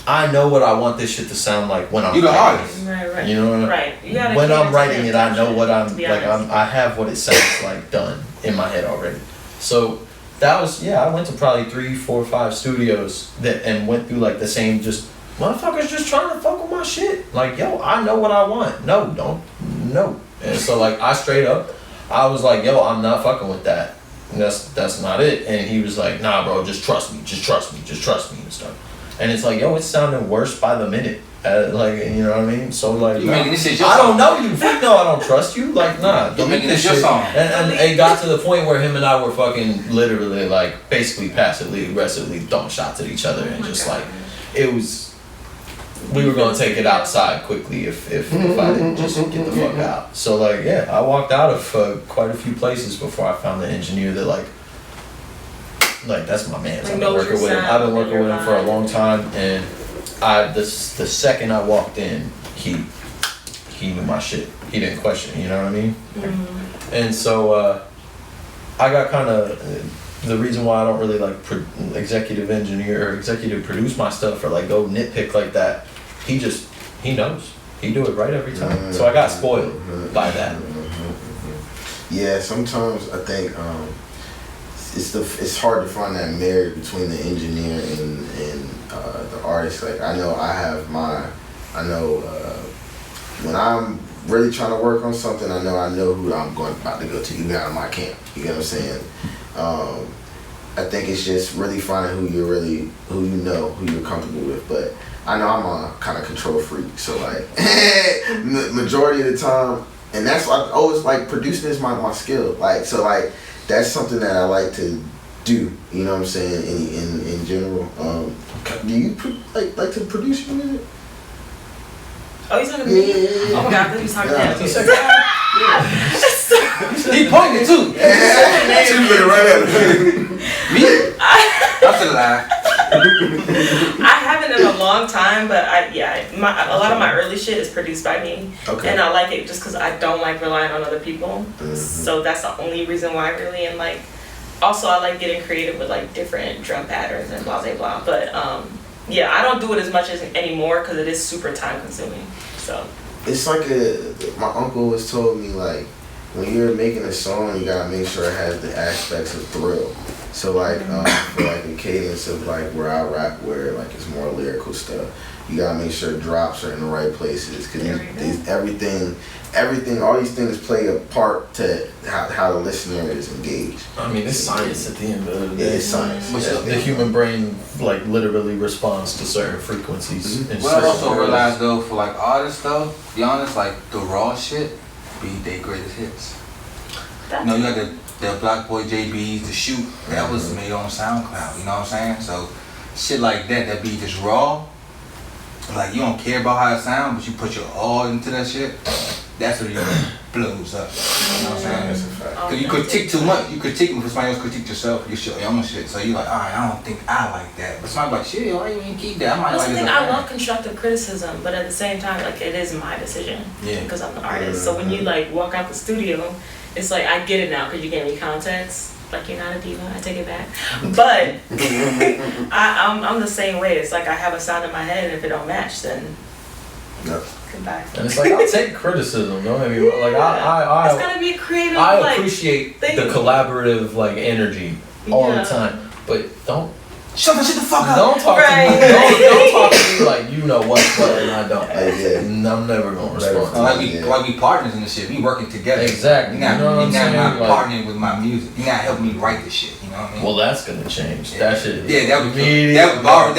I know what I want this shit to sound like when I'm writing it. Right. You know what I mean? Right. When I'm writing it, I know what I have what it sounds like done in my head already. So that was, I went to probably 3, 4, 5 studios and went through like the same just motherfuckers just trying to fuck with my shit. Like, yo, I know what I want. No. And so like I straight up, I was like, yo, I'm not fucking with that. And that's not it. And he was like, nah, bro, just trust me and stuff. and it's like, yo, it's sounding worse by the minute. Like, you know what I mean? So like, you making this shit your I song. don't know you. Fuck no, I don't trust you. Like, nah. You making this your song. And it got to the point where him and I were fucking literally like basically passively aggressively throwing shots at each other and just like it was. We were gonna take it outside quickly if I didn't just get the fuck out. So like, yeah, I walked out of quite a few places before I found the engineer that like that's my man. I've been working with him. I've been working with him for a long time, and the second I walked in, he knew my shit. He didn't question, you know what I mean? Mm-hmm. And so I got kind of the reason why I don't really like executive engineer or executive produce my stuff or like go nitpick like that. He knows. He do it right every time. So I got spoiled by that. Yeah, sometimes I think it's hard to find that marriage between the engineer and the artist. Like I know when I'm really trying to work on something, I know who I'm about to go to. You got in my camp. You get what I'm saying? I think it's just really finding who you know, who you're comfortable with. But I know I'm a kind of control freak, so like majority of the time, and that's why I always like producing is my skill. Like so like that's something that I like to do. You know what I'm saying? In general, do you like to produce your music? Oh, he's talking to me? Yeah. Oh my God, I thought he was talking to him. He pointed too. She's looking right at me. I'm still alive. I haven't in a long time, but a lot of my early shit is produced by me. Okay. And I like it just because I don't like relying on other people. Mm-hmm. So that's the only reason why really. And like, also I like getting creative with like different drum patterns and blah blah blah. But yeah, I don't do it as much anymore because it is super time consuming. So it's like my uncle was told me like when you're making a song, you gotta make sure it has the aspects of thrill. So like for like a cadence of like where I rap, where like it's more lyrical stuff, you gotta make sure drops are in the right places because everything, all these things play a part to how the listener is engaged. I mean, it's science at the end of the day. It is science. The human brain like literally responds to certain frequencies. Mm-hmm. Well, I also realized though, for like artists though, be honest, like the raw shit be their greatest hits. You know, you got the Black Boy JBs, the Shoot, that was made on SoundCloud, you know what I'm saying? So shit like that be just raw. Like you don't care about how it sounds, but you put your all into that shit. That's what you blows up. You know what I'm saying? Because you critique too much. You critique when somebody else critique yourself, your own shit. So you're like, alright, I don't think I like that. But somebody's like, shit, why you ain't keep that? I might like it. I love constructive criticism, but at the same time, like it is my decision. Yeah. Because I'm the artist. So when you like walk out the studio, it's like I get it now because you gave me context. Like you're not a diva, I take it back. But I'm the same way. It's like I have a sound in my head, and if it don't match, then goodbye. And it's like I'll take criticism. Don't get me wrong. Like it's gotta be creative. I appreciate the collaborative like energy all the time, but don't. Shut the fuck up. Don't talk to me. Don't talk to me like you know what's what and I don't. I'm never gonna respond. Like we partners in this shit. We working together. Exactly. You're not partnering with my music. You're not helping me write this shit. You know what I mean? Well, that's gonna change. That shit. Yeah, that bar right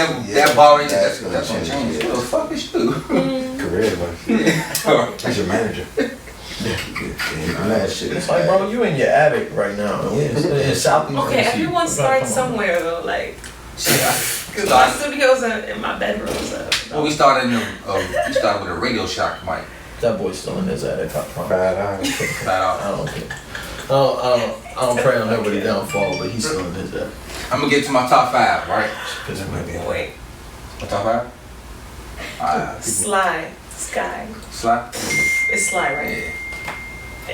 there. That's gonna change. What the fuck is you? Career advice. That's your manager. It's like, bro, you in your attic right now. In Southeast. Okay, everyone starts somewhere though. Like. Because my studio's in my bedroom, so. Well, we started with a Radio Shack mic. That boy's still in his attic. Bad out. I don't care. I don't pray on everybody's downfall, but he's still in his attic. I'm gonna get to my top 5, right? Wait. My top 5? Sly. Sky. Sly? It's Sly, right?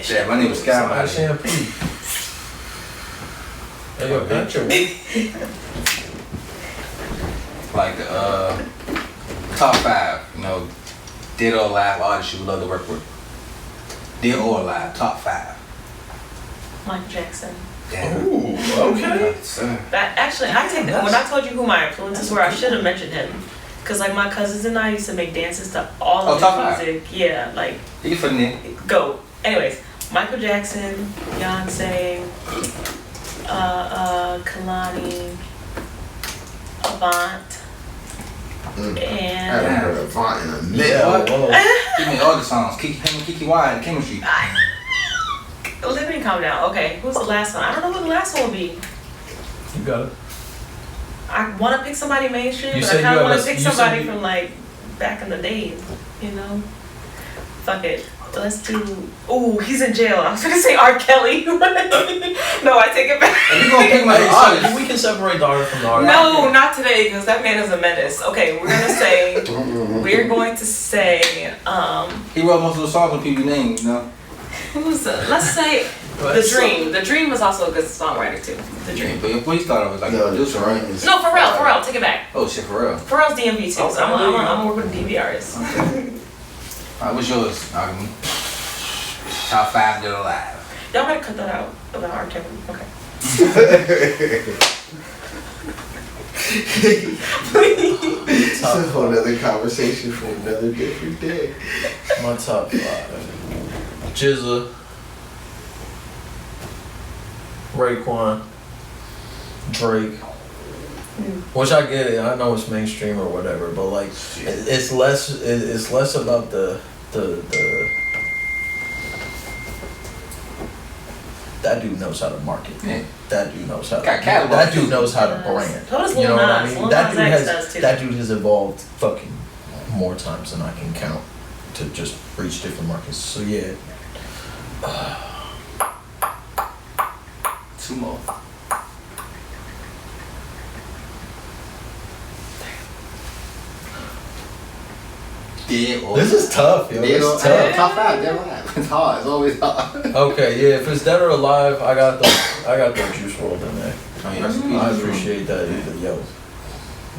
Yeah, my name was Sky. Sly Shampoo. Hey, yo, bitch. Like top 5, you know, dead or alive artists you would love to work with. Dead or alive, top 5. Michael Jackson. Damn. Ooh, okay. That actually, when I told you who my influences were, I should have mentioned him. Cause like my cousins and I used to make dances to all of his music. 5. Yeah, like. You for me. Go. Anyways, Michael Jackson, Beyonce, Kalani, Lamont. I haven't And heard Avant in a minute. Yeah, Give me all the songs. Kiki Y and Chemistry. let me calm down. Okay, who's the last one? I don't know what the last one will be. You got it. I want to pick somebody mainstream, You but said I kind you of want have to a- pick you said somebody you- from like back in the days, you know? Fuck it. Let's do. Ooh, he's in jail. I was gonna say R. Kelly. No, I take it back. If you gonna pick my Hey, artist, so we can separate the artist from the artist. No, not today, because that man is a menace. Okay, we're going to say, he wrote most of the songs with people name, you know. who's the, let's say The Dream. The Dream was also a good songwriter too. The Dream. But before you started, I was like, Yo, this the right. Dream is No, Pharrell, take it back. Oh shit, for real. Pharrell's DMV too, so I'm working with DV artists. Alright, what's yours, Yagami? Top 5 Dead or Alive. Y'all better cut that out about R. Kelly. Okay. It's a whole other conversation for another different day. My top 5. Jizza. Raekwon. Drake. Which I get it. I know it's mainstream or whatever, but like it's less about the that dude knows how to market. Yeah. That dude knows how to. Got catalog That dude too. knows how to brand. So does You know Lil what I Nas. mean? Lil That Nas dude X does has too. that dude has evolved fucking more times than I can count to just reach different markets. So yeah. 2 more. Dead or This is tough, yo. This is tough. Top 5 Dead or Alive. It's hard. It's always hard. Okay, yeah. If it's Dead or Alive, I got the Juice WRLD in there. Oh, yeah, that's a I piece. appreciate that. Yo,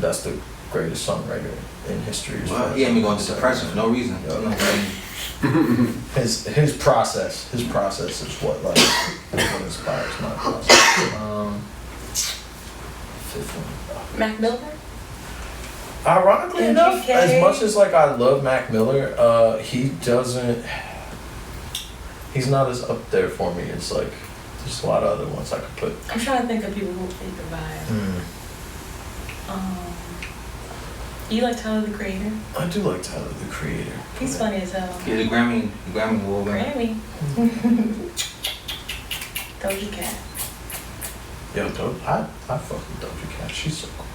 that's the greatest songwriter in history. As Well, far he as had me I'm going to concerned. depression for no reason. His process is what inspires my process. Fifth one. Mac Miller? Ironically MGK. enough, as much as like I love Mac Miller, he's not as up there for me. It's like there's a lot of other ones I could put. I'm trying to think of people who think the vibe. You like Tyler the Creator? I do like Tyler the Creator. He's funny as hell. Yeah, the Grammy Award winner. Grammy. Doja Cat. Yo, I fuck with Doja Cat. She's so cool.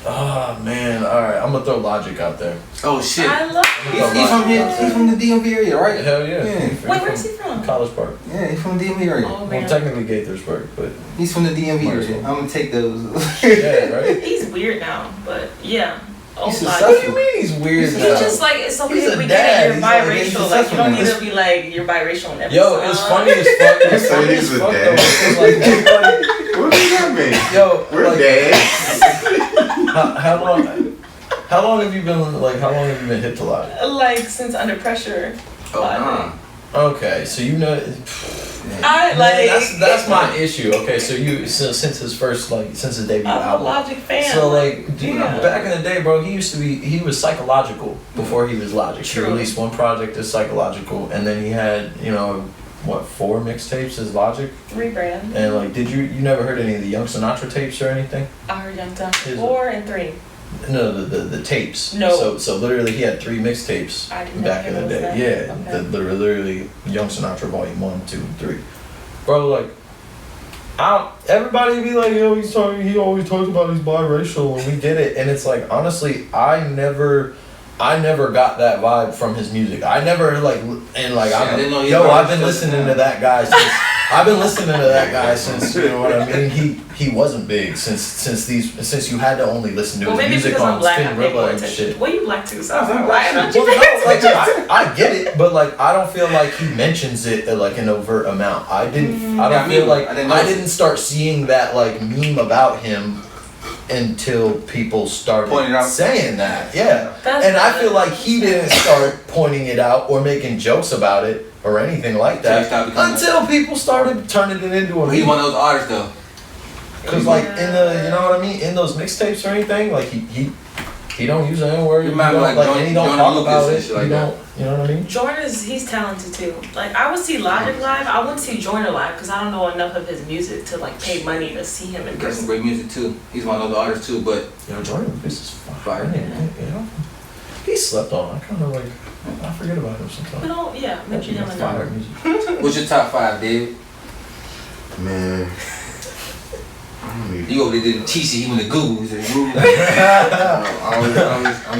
Ah man, all right. I'm gonna throw Logic out there. Oh shit. I love He's from here. He's from the DMV area, right? Hell yeah. Yeah. Wait, where's he from? College Park. Yeah, he's from the DMV area. Oh, Well, man. technically Gaithersburg, but He's from the DMV Might as area. well. I'm gonna take those. yeah, right. He's weird now, but yeah. Oh, He's like, successful. What do you mean he's weird? He's now? It's just like it's okay He's if a we dad. get it. You're He's biracial. like, Like you don't need he's to be like you're biracial in every Yo, song. it's funny as fuck. It's So funny he's as a fuck dad. though. It's like everybody. What does that mean? Yo, We're like, dads. how long have you been hip to Logic? Like since Under Pressure. Oh, nah. Okay, so you know. I Man, like. that's my issue. Okay, so since his debut I'm a album. Logic fan. So like, dude, Yeah. back in the day, bro, he was psychological before he was Logic. True. He released one project as psychological, and then he had 4 mixtapes as Logic. Rebrand. And like, you never heard any of the Young Sinatra tapes or anything? I heard Young Thug. Is it? 4 and 3. No, the tapes. No. So literally, he had 3 mixtapes I didn't back know in the it was day. that. Yeah, Okay. literally Young Sinatra Volume 1, 2, and 3. Bro, like, everybody be like, yo, he always talks about he's biracial, and we get it. And it's like, honestly, I never got that vibe from his music. I never I didn't know he I've been biracial. listening to that guy since you know what I mean. He wasn't big since you had to only listen to Well, his maybe music because I'm on black, I Spin pay more Rilla and attention. shit. Well, you black too, so I'm I'm black. black. Well, no, like I get it, but like I don't feel like he mentions it like an overt amount. I don't Yeah, feel like I didn't I notice. didn't start seeing that like meme about him until people started Pointing it out. saying that. Yeah. That's And I good. feel like he didn't start pointing it out or making jokes about it or anything like Until he that started becoming- until people started turning it into a He's meme. one of those artists though. Cause like in the, you know what I mean, in those mixtapes or anything, like he he don't use the N-word. You might like and he don't talk about it. Like that. You know what I mean? He's talented too. Like I would see Logic live. I wouldn't see Joyner live because I don't know enough of his music to like pay money to see him in He got some person. great music too. He's one of those artists too, but Joyner, this is fire. Fire. He slept on. I kind of like. I forget about him sometimes. But mention him Fire enough. music. what's your top 5, David? Man. You over there didn't teach it, he went to Google. He said, Google.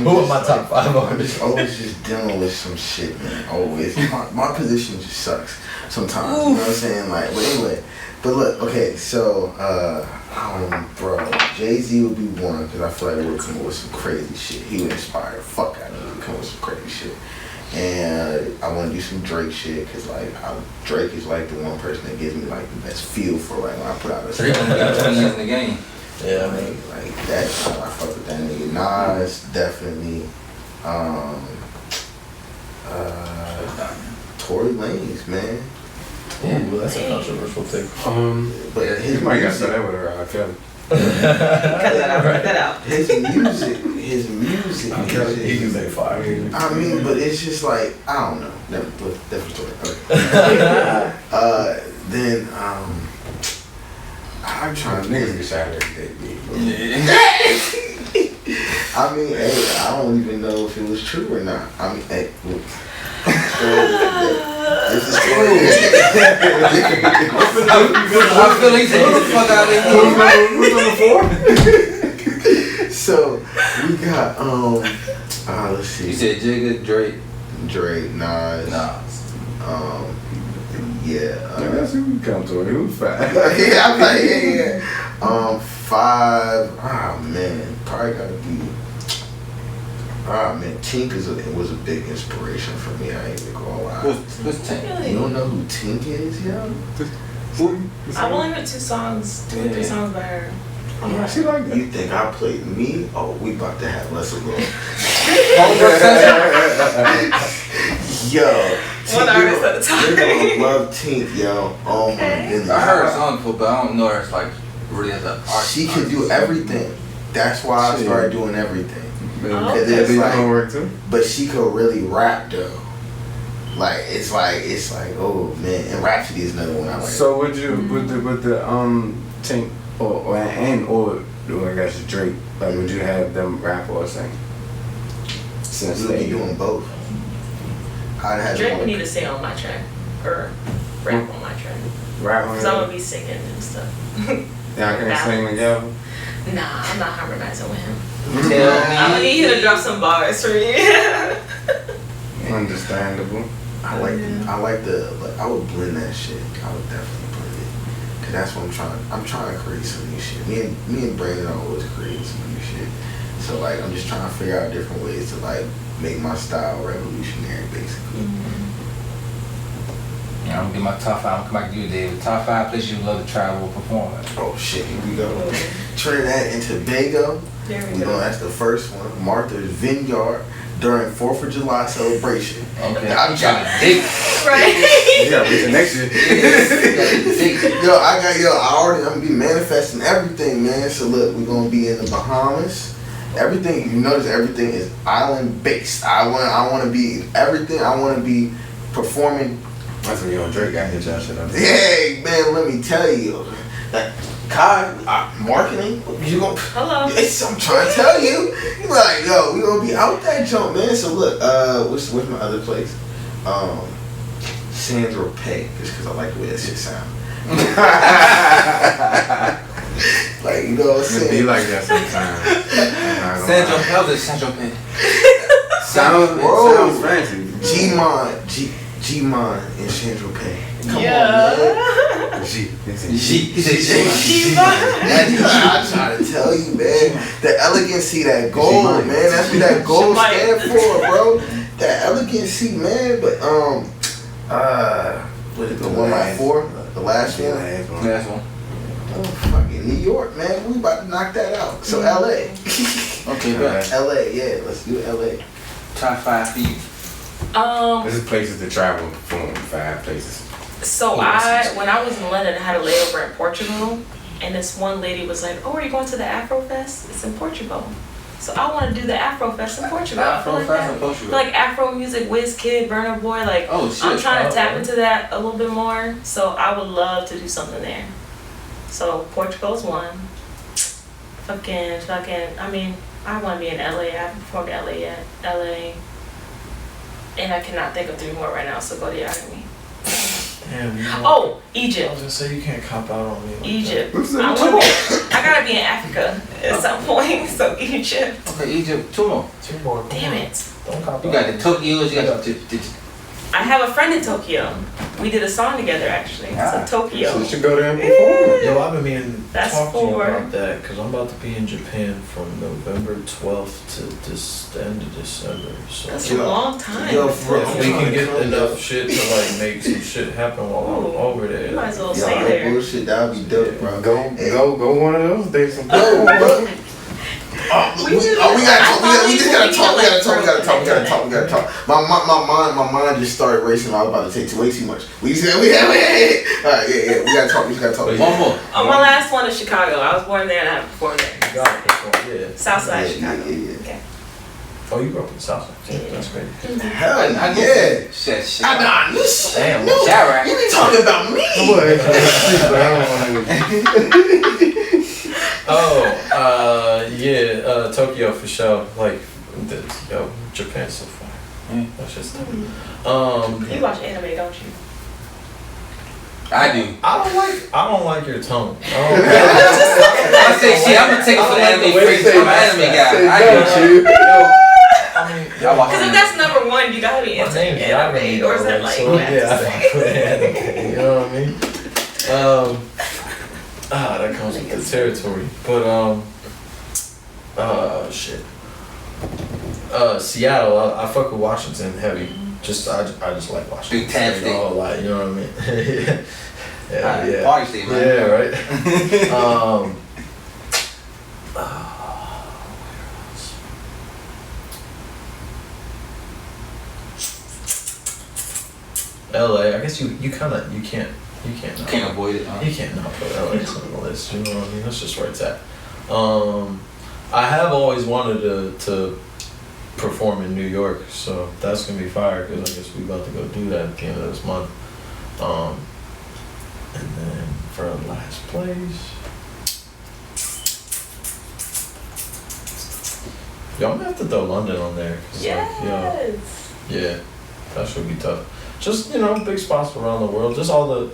Who are my top 5 artists? Always just dealing with some shit, man. Always. My position just sucks sometimes. You know what I'm saying? Like, but anyway. But look, okay, so, bro, Jay-Z would be one because I feel like we would come up with some crazy shit. He would inspire the fuck out of me to come up with some crazy shit. And I want to do some Drake shit because, like, Drake is, like, the one person that gives me, like, the best feel for, like, when I put out a So he only got 20 years in the game. Yeah, I mean, like, that's how I fuck with that nigga. Nas, definitely. Tory Lanez, man. Yeah, well, that's a controversial take. But his might got music, that with Kelly. Cut that out. his music is He can make fire. I mean, but it's just like, I don't know. Different story. Okay. Then, I'm trying to Niggas think. get shot every day. I mean, hey, I don't even know if it was true or not. I mean, hey, look. It's a story. I feel like get the fuck out of here. So we got let's see. You said Jigga, Drake, Nas. That's who we come to. It was fine. Yeah, I'm like, yeah. 5. Oh man, probably gotta be. Oh man, Tink was a big inspiration for me. I ain't even gonna lie. What's Tink? You don't know who Tink is, yo? I've only heard 2 or 3 songs by her. Yeah. She like that. You think I played me? Oh, we about to have us a little. Yo. One artist at a time. You're gonna love Tink, yo. Oh my goodness. I heard a song before, but I don't know her as like really as an artist. She can do everything. That's why I started doing everything. Okay. It's like, homework too. but she could really rap though. Like it's like oh man, and Rhapsody is another one I like. So would you with the Tink or I guess Drake, like would you have them rap or sing? Since We'll be doing both. I'd have Drake would need to sing on my track or rap on my track. Rap on Because I'm gonna be singing and stuff. Y'all can sing together. Nah, I'm not harmonizing with him. Tell I'm gonna need you to drop some bars for me. Understandable. I would blend that shit. I would definitely blend it. Cause that's what I'm trying to create some new shit. Me and Brandon are always creating some new shit. So like I'm just trying to figure out different ways to like make my style revolutionary basically. Yeah, I'm gonna get my top 5. I'm gonna come back to you, David. Top 5 places you love to travel or perform at. Oh shit, here we go. Trinidad and Tobago. There we You go. know, that's the first one. Martha's Vineyard during 4th of July celebration. Okay. I'm trying to dig. Right? Yeah, we the next year. I'm gonna be manifesting everything, man. So look, we're gonna be in the Bahamas. Everything, you notice everything is island based. I wanna be everything. I wanna be performing. That's when you and Drake got hit y'all shit up. Hey man, let me tell you. That Kai, marketing, you gonna Hello. I'm trying to tell you. Like, yo, we gonna be out that jump, man. So look, what's my other place? Sandra Pay, just because I like the way that shit sound. Like, you know what I'm It saying? be like that sometimes. Sandra Pay. Sounds fancy. G-Mon and Sandra Pay. Come on, Yeah. man. G. He said G. I try to tell you, man. The elegancy, that gold, G-Mon. man. That's what that gold G-Mon. stand for, bro. That elegancy, man. But what is the one by 4? The last one. Last one. Oh, fucking New York, man. We about to knock that out. So LA. Okay, bet. LA, yeah. Let's do LA. Top 5 for you. This is places to travel and perform. 5 places. So when I was in London, I had a layover in Portugal, and this one lady was like, "Oh, are you going to the Afro Fest? It's in Portugal." So I want to do the Afro Fest in Portugal. Afro Fest in Portugal. Like Afro music, Wizkid, Burna Boy. Like, oh shit. I'm trying to tap into that a little bit more. So I would love to do something there. So Portugal's one. Fucking. I mean, I want to be in LA. I haven't performed in LA yet. LA. And I cannot think of 3 more right now. So go to Yagami. Damn, Egypt. I was gonna say you can't cop out on me. Like Egypt. That. I gotta be in Africa at some point. So Egypt. Okay, Egypt. 2 more. Damn it. Don't cop out. You got the Tokyo's. You got the. I have a friend in Tokyo. We did a song together actually. So Tokyo. So you should go there and perform. Yo, I've been meaning to talk to you 4. about that because I'm about to be in Japan from November 12th to the end of December. So That's a long time. if we can get enough shit to like make some shit happen while I'm over there. You might as well stay there. Bullshit, that would be dope, bro. Go one of those days. We gotta talk. My mind just started racing. I was about to take way too much. Alright, yeah. We gotta talk. One more. Oh, my last one is Chicago. I was born there and I have performed there. You got it, yeah. Southside Chicago. Yeah. Okay. Oh, you grew up in Southside. Yeah. That's great. Hell yeah. Shit. Damn. Kiara. You be talking about me. Tokyo for sure. Like, Japan's so far. That's just tough. You watch anime, don't you? I do. I don't like your tone. I say shit. I'm gonna take it for the anime freaks. I'm an anime guy. I get you. Y'all watch Because if that's number 1, you gotta be into anime. Or is that like anime? You know what I mean? That comes with the territory. But shit. Seattle. I fuck with Washington heavy. I just like Washington. Big tab state. You know what I mean? yeah. Party state, man. Yeah, right. LA. I guess you can't avoid it. You can't not put LA on the list. You know what I mean? That's just where it's at. I have always wanted to perform in New York, so that's gonna be fire because I guess we about to go do that at the end of this month. And then for last place, y'all gonna have to throw London on there. Yes. Yeah, that should be tough. Just big spots around the world. Just all the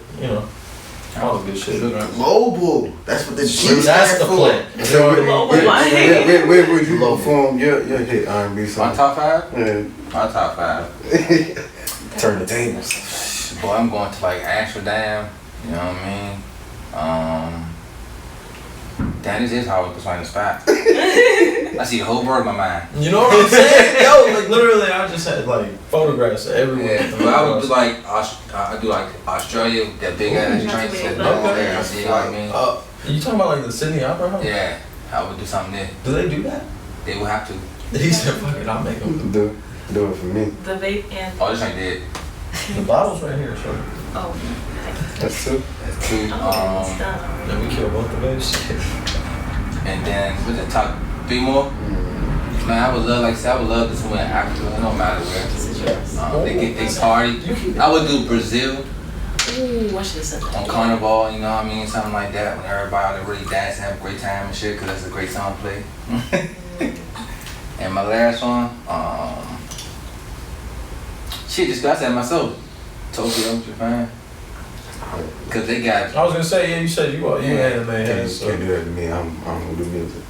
all the good shit. Global. That's what the G That's the plan. Where would you perform your hit R&B song? My top 5? Yeah. My top 5. Turn the tables. Boy, I'm going to like Amsterdam. You know what I mean? Damn, this is hard to find a spot. I see the whole world in my mind. You know what I'm saying? Yo, like literally, I just had like photographs everywhere. Yeah, but I would do like Australia, that big ass joint. You know what I mean? You talking about like the Sydney Opera House? Yeah, I would do something there. Do they do that? They would have to. He said, "Fuck it, I'll make them do it for me." The vape and. Oh, this ain't dead. The bottle's right here, so. Oh. That's 2. That's 2. Then we kill both the vapes. And then what's the top 3 more? Man, I would love to swim in Africa. It don't matter where. They party. I would do Brazil. Ooh, what should I say? On Carnival, you know what I mean? Something like that. When everybody really dance and have a great time and shit, because that's a great song to play. And my last one, just got that myself. Tokyo, Japan. Because they got. I was gonna say, yeah, you said you anime head, so. Can't do that to me. I'm gonna do music.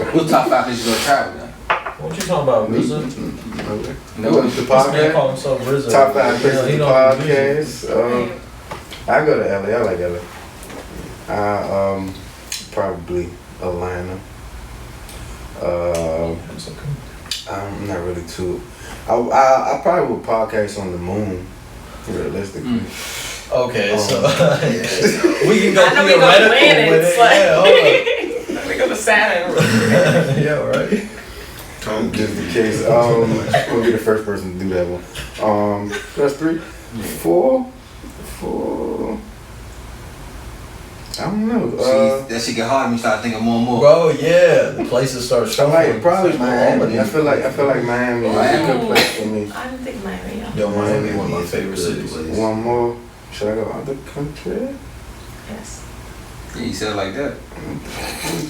Who's top 5 places you go travel then? What you talking about, RZA? No, the This man podcast. call himself RZA. Top 5 places He to don't do music. podcast. I go to LA. I like LA. Probably Atlanta. I'm not really too. I probably would podcast on the moon, realistically. Okay, so Yeah. we can go I know we go theoretical with planets, it. like- Yeah, hold We go to Saturn. up. Yeah, right. Just in case. We'll be the first person to do that one. That's 3. 4. I don't know. That shit get hard when you start thinking more and more. Bro, yeah, the places start showing. Like probably Miami. I feel like Miami is a good place for me. I didn't think Miami. Yo, Miami, one of my favorite cities. One more. Should I go out the country? Yes. Yeah, you said it like that. I'm trying to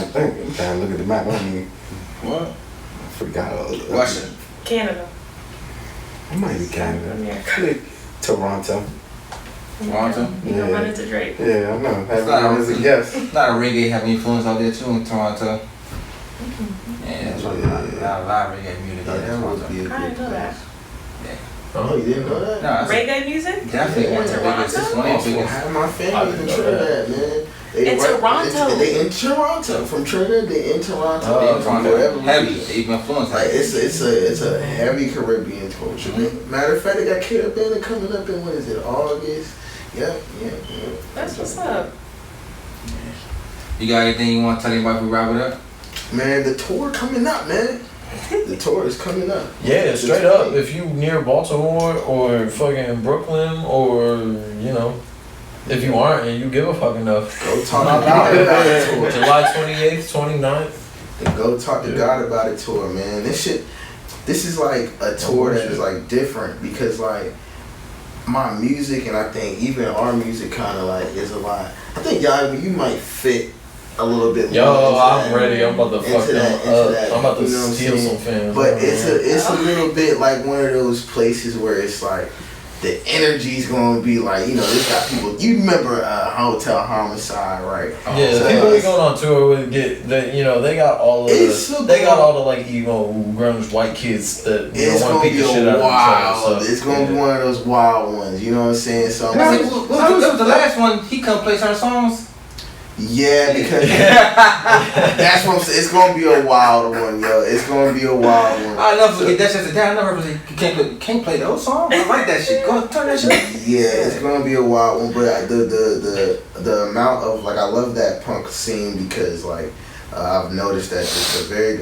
think. I'm trying to look at the map. I mean, What? I forgot all of it. Russia. Canada. I might be Canada. America. Like Toronto. Toronto? You gonna run into Drake. Yeah, I know. It's As a guess. a lot of reggae have influence out there too in Toronto. Yeah, that's what a lot of reggae music out there in Toronto. I didn't know that. Oh, you didn't know that? No, that's Reggae music? definitely one of the Toronto? biggest. It's one of the biggest. Half my family in Trinidad, man. In Toronto? They in Toronto. From Trinidad, they in Toronto. They in From Toronto. wherever. Heavy. They've influenced. Like it's a heavy Caribbean culture. Matter of fact, they got Kiara Band coming up in what is it, August? Yeah. That's what's up. You got anything you want to tell anybody before we wrap it up? Man, the tour coming up, man. The tour is coming up. Yeah, straight up. If you near Baltimore or fucking Brooklyn or, you know, if you aren't and you give a fuck enough, Go talk to God about it tour. July 28th, 29th. And go talk to God about it tour, man. This is like a tour that is like different because like my music and I think even our music kind of like is a lot. I think Yagami, you might fit a little bit. Yo, I'm that, ready. I'm about to fuck them up. I'm about to you know what I'm steal saying? some fans. But it's a little bit like one of those places where it's like the energy's gonna be like, you know, this got people. You remember Hotel Homicide, right? Yeah, the people we going on tour with they got all of the like emo grunge white kids that It's want to gonna beat be the shit out of wild. each other. It's gonna be one of those wild ones. You know what I'm saying? So I'm That like, was the last one. He come play certain songs. yeah, because that's what I'm saying. It's gonna be a wild one, yo. It's gonna be a wild one. I never forget that's just a damn number. You can't play those songs. I like that shit. Go turn that shit up. Yeah, it's gonna be a wild one, but the amount of like I love that punk scene because like I've noticed that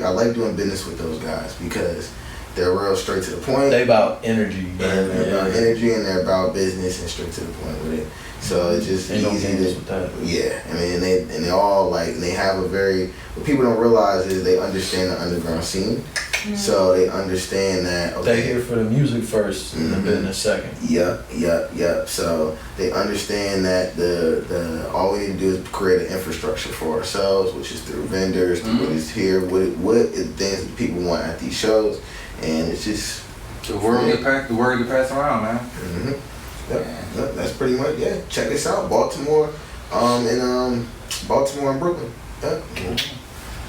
I like doing business with those guys because they're real straight to the point. They about energy. And they're about energy and they're about business and straight to the point with it. So it's just Ain't no easy games to with that. yeah. I mean, they all like they have a very. What people don't realize is they understand the underground scene, so they understand that. Okay, They here for the music first and the business second. Yep. So they understand that the all we need to do is create an infrastructure for ourselves, which is through vendors, through what is here, what is things that people want at these shows, and it's just The word get passed around, man. Yep, that's pretty much Check this out, Baltimore, Baltimore and Brooklyn. Yep.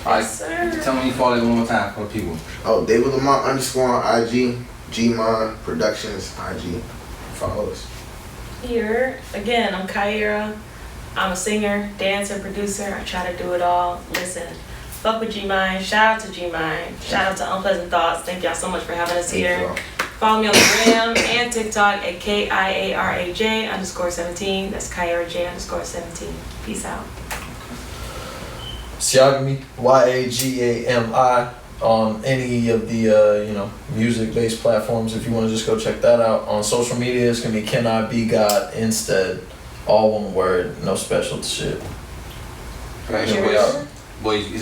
Alright, sir. tell me you follow it one more time for the people. Oh, David Lamont _ on IG, Gmon Productions IG. Follow us. Here, again, I'm Kiara. I'm a singer, dancer, producer. I try to do it all. Listen, fuck with G-Mind. Shout out to G-Mind. Shout out to Unpleasant Thoughts. Thank y'all so much for having us here. Thank Follow me on the gram and TikTok at KIARAJ_17. That's KIARJ_17. Peace out. It's Yagami, YAGAMI, on any of the music-based platforms. If you want to just go check that out. On social media, it's gonna be Can I Be God instead, all one word, no special shit. Right, it's your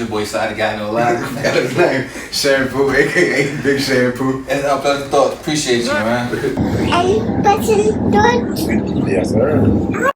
boy Side, the guy no lie. Got his name, Shampoo, aka Big Shampoo. And Unpleasant Thoughts. Appreciate you, man. Unpleasant Thoughts. Yes, sir.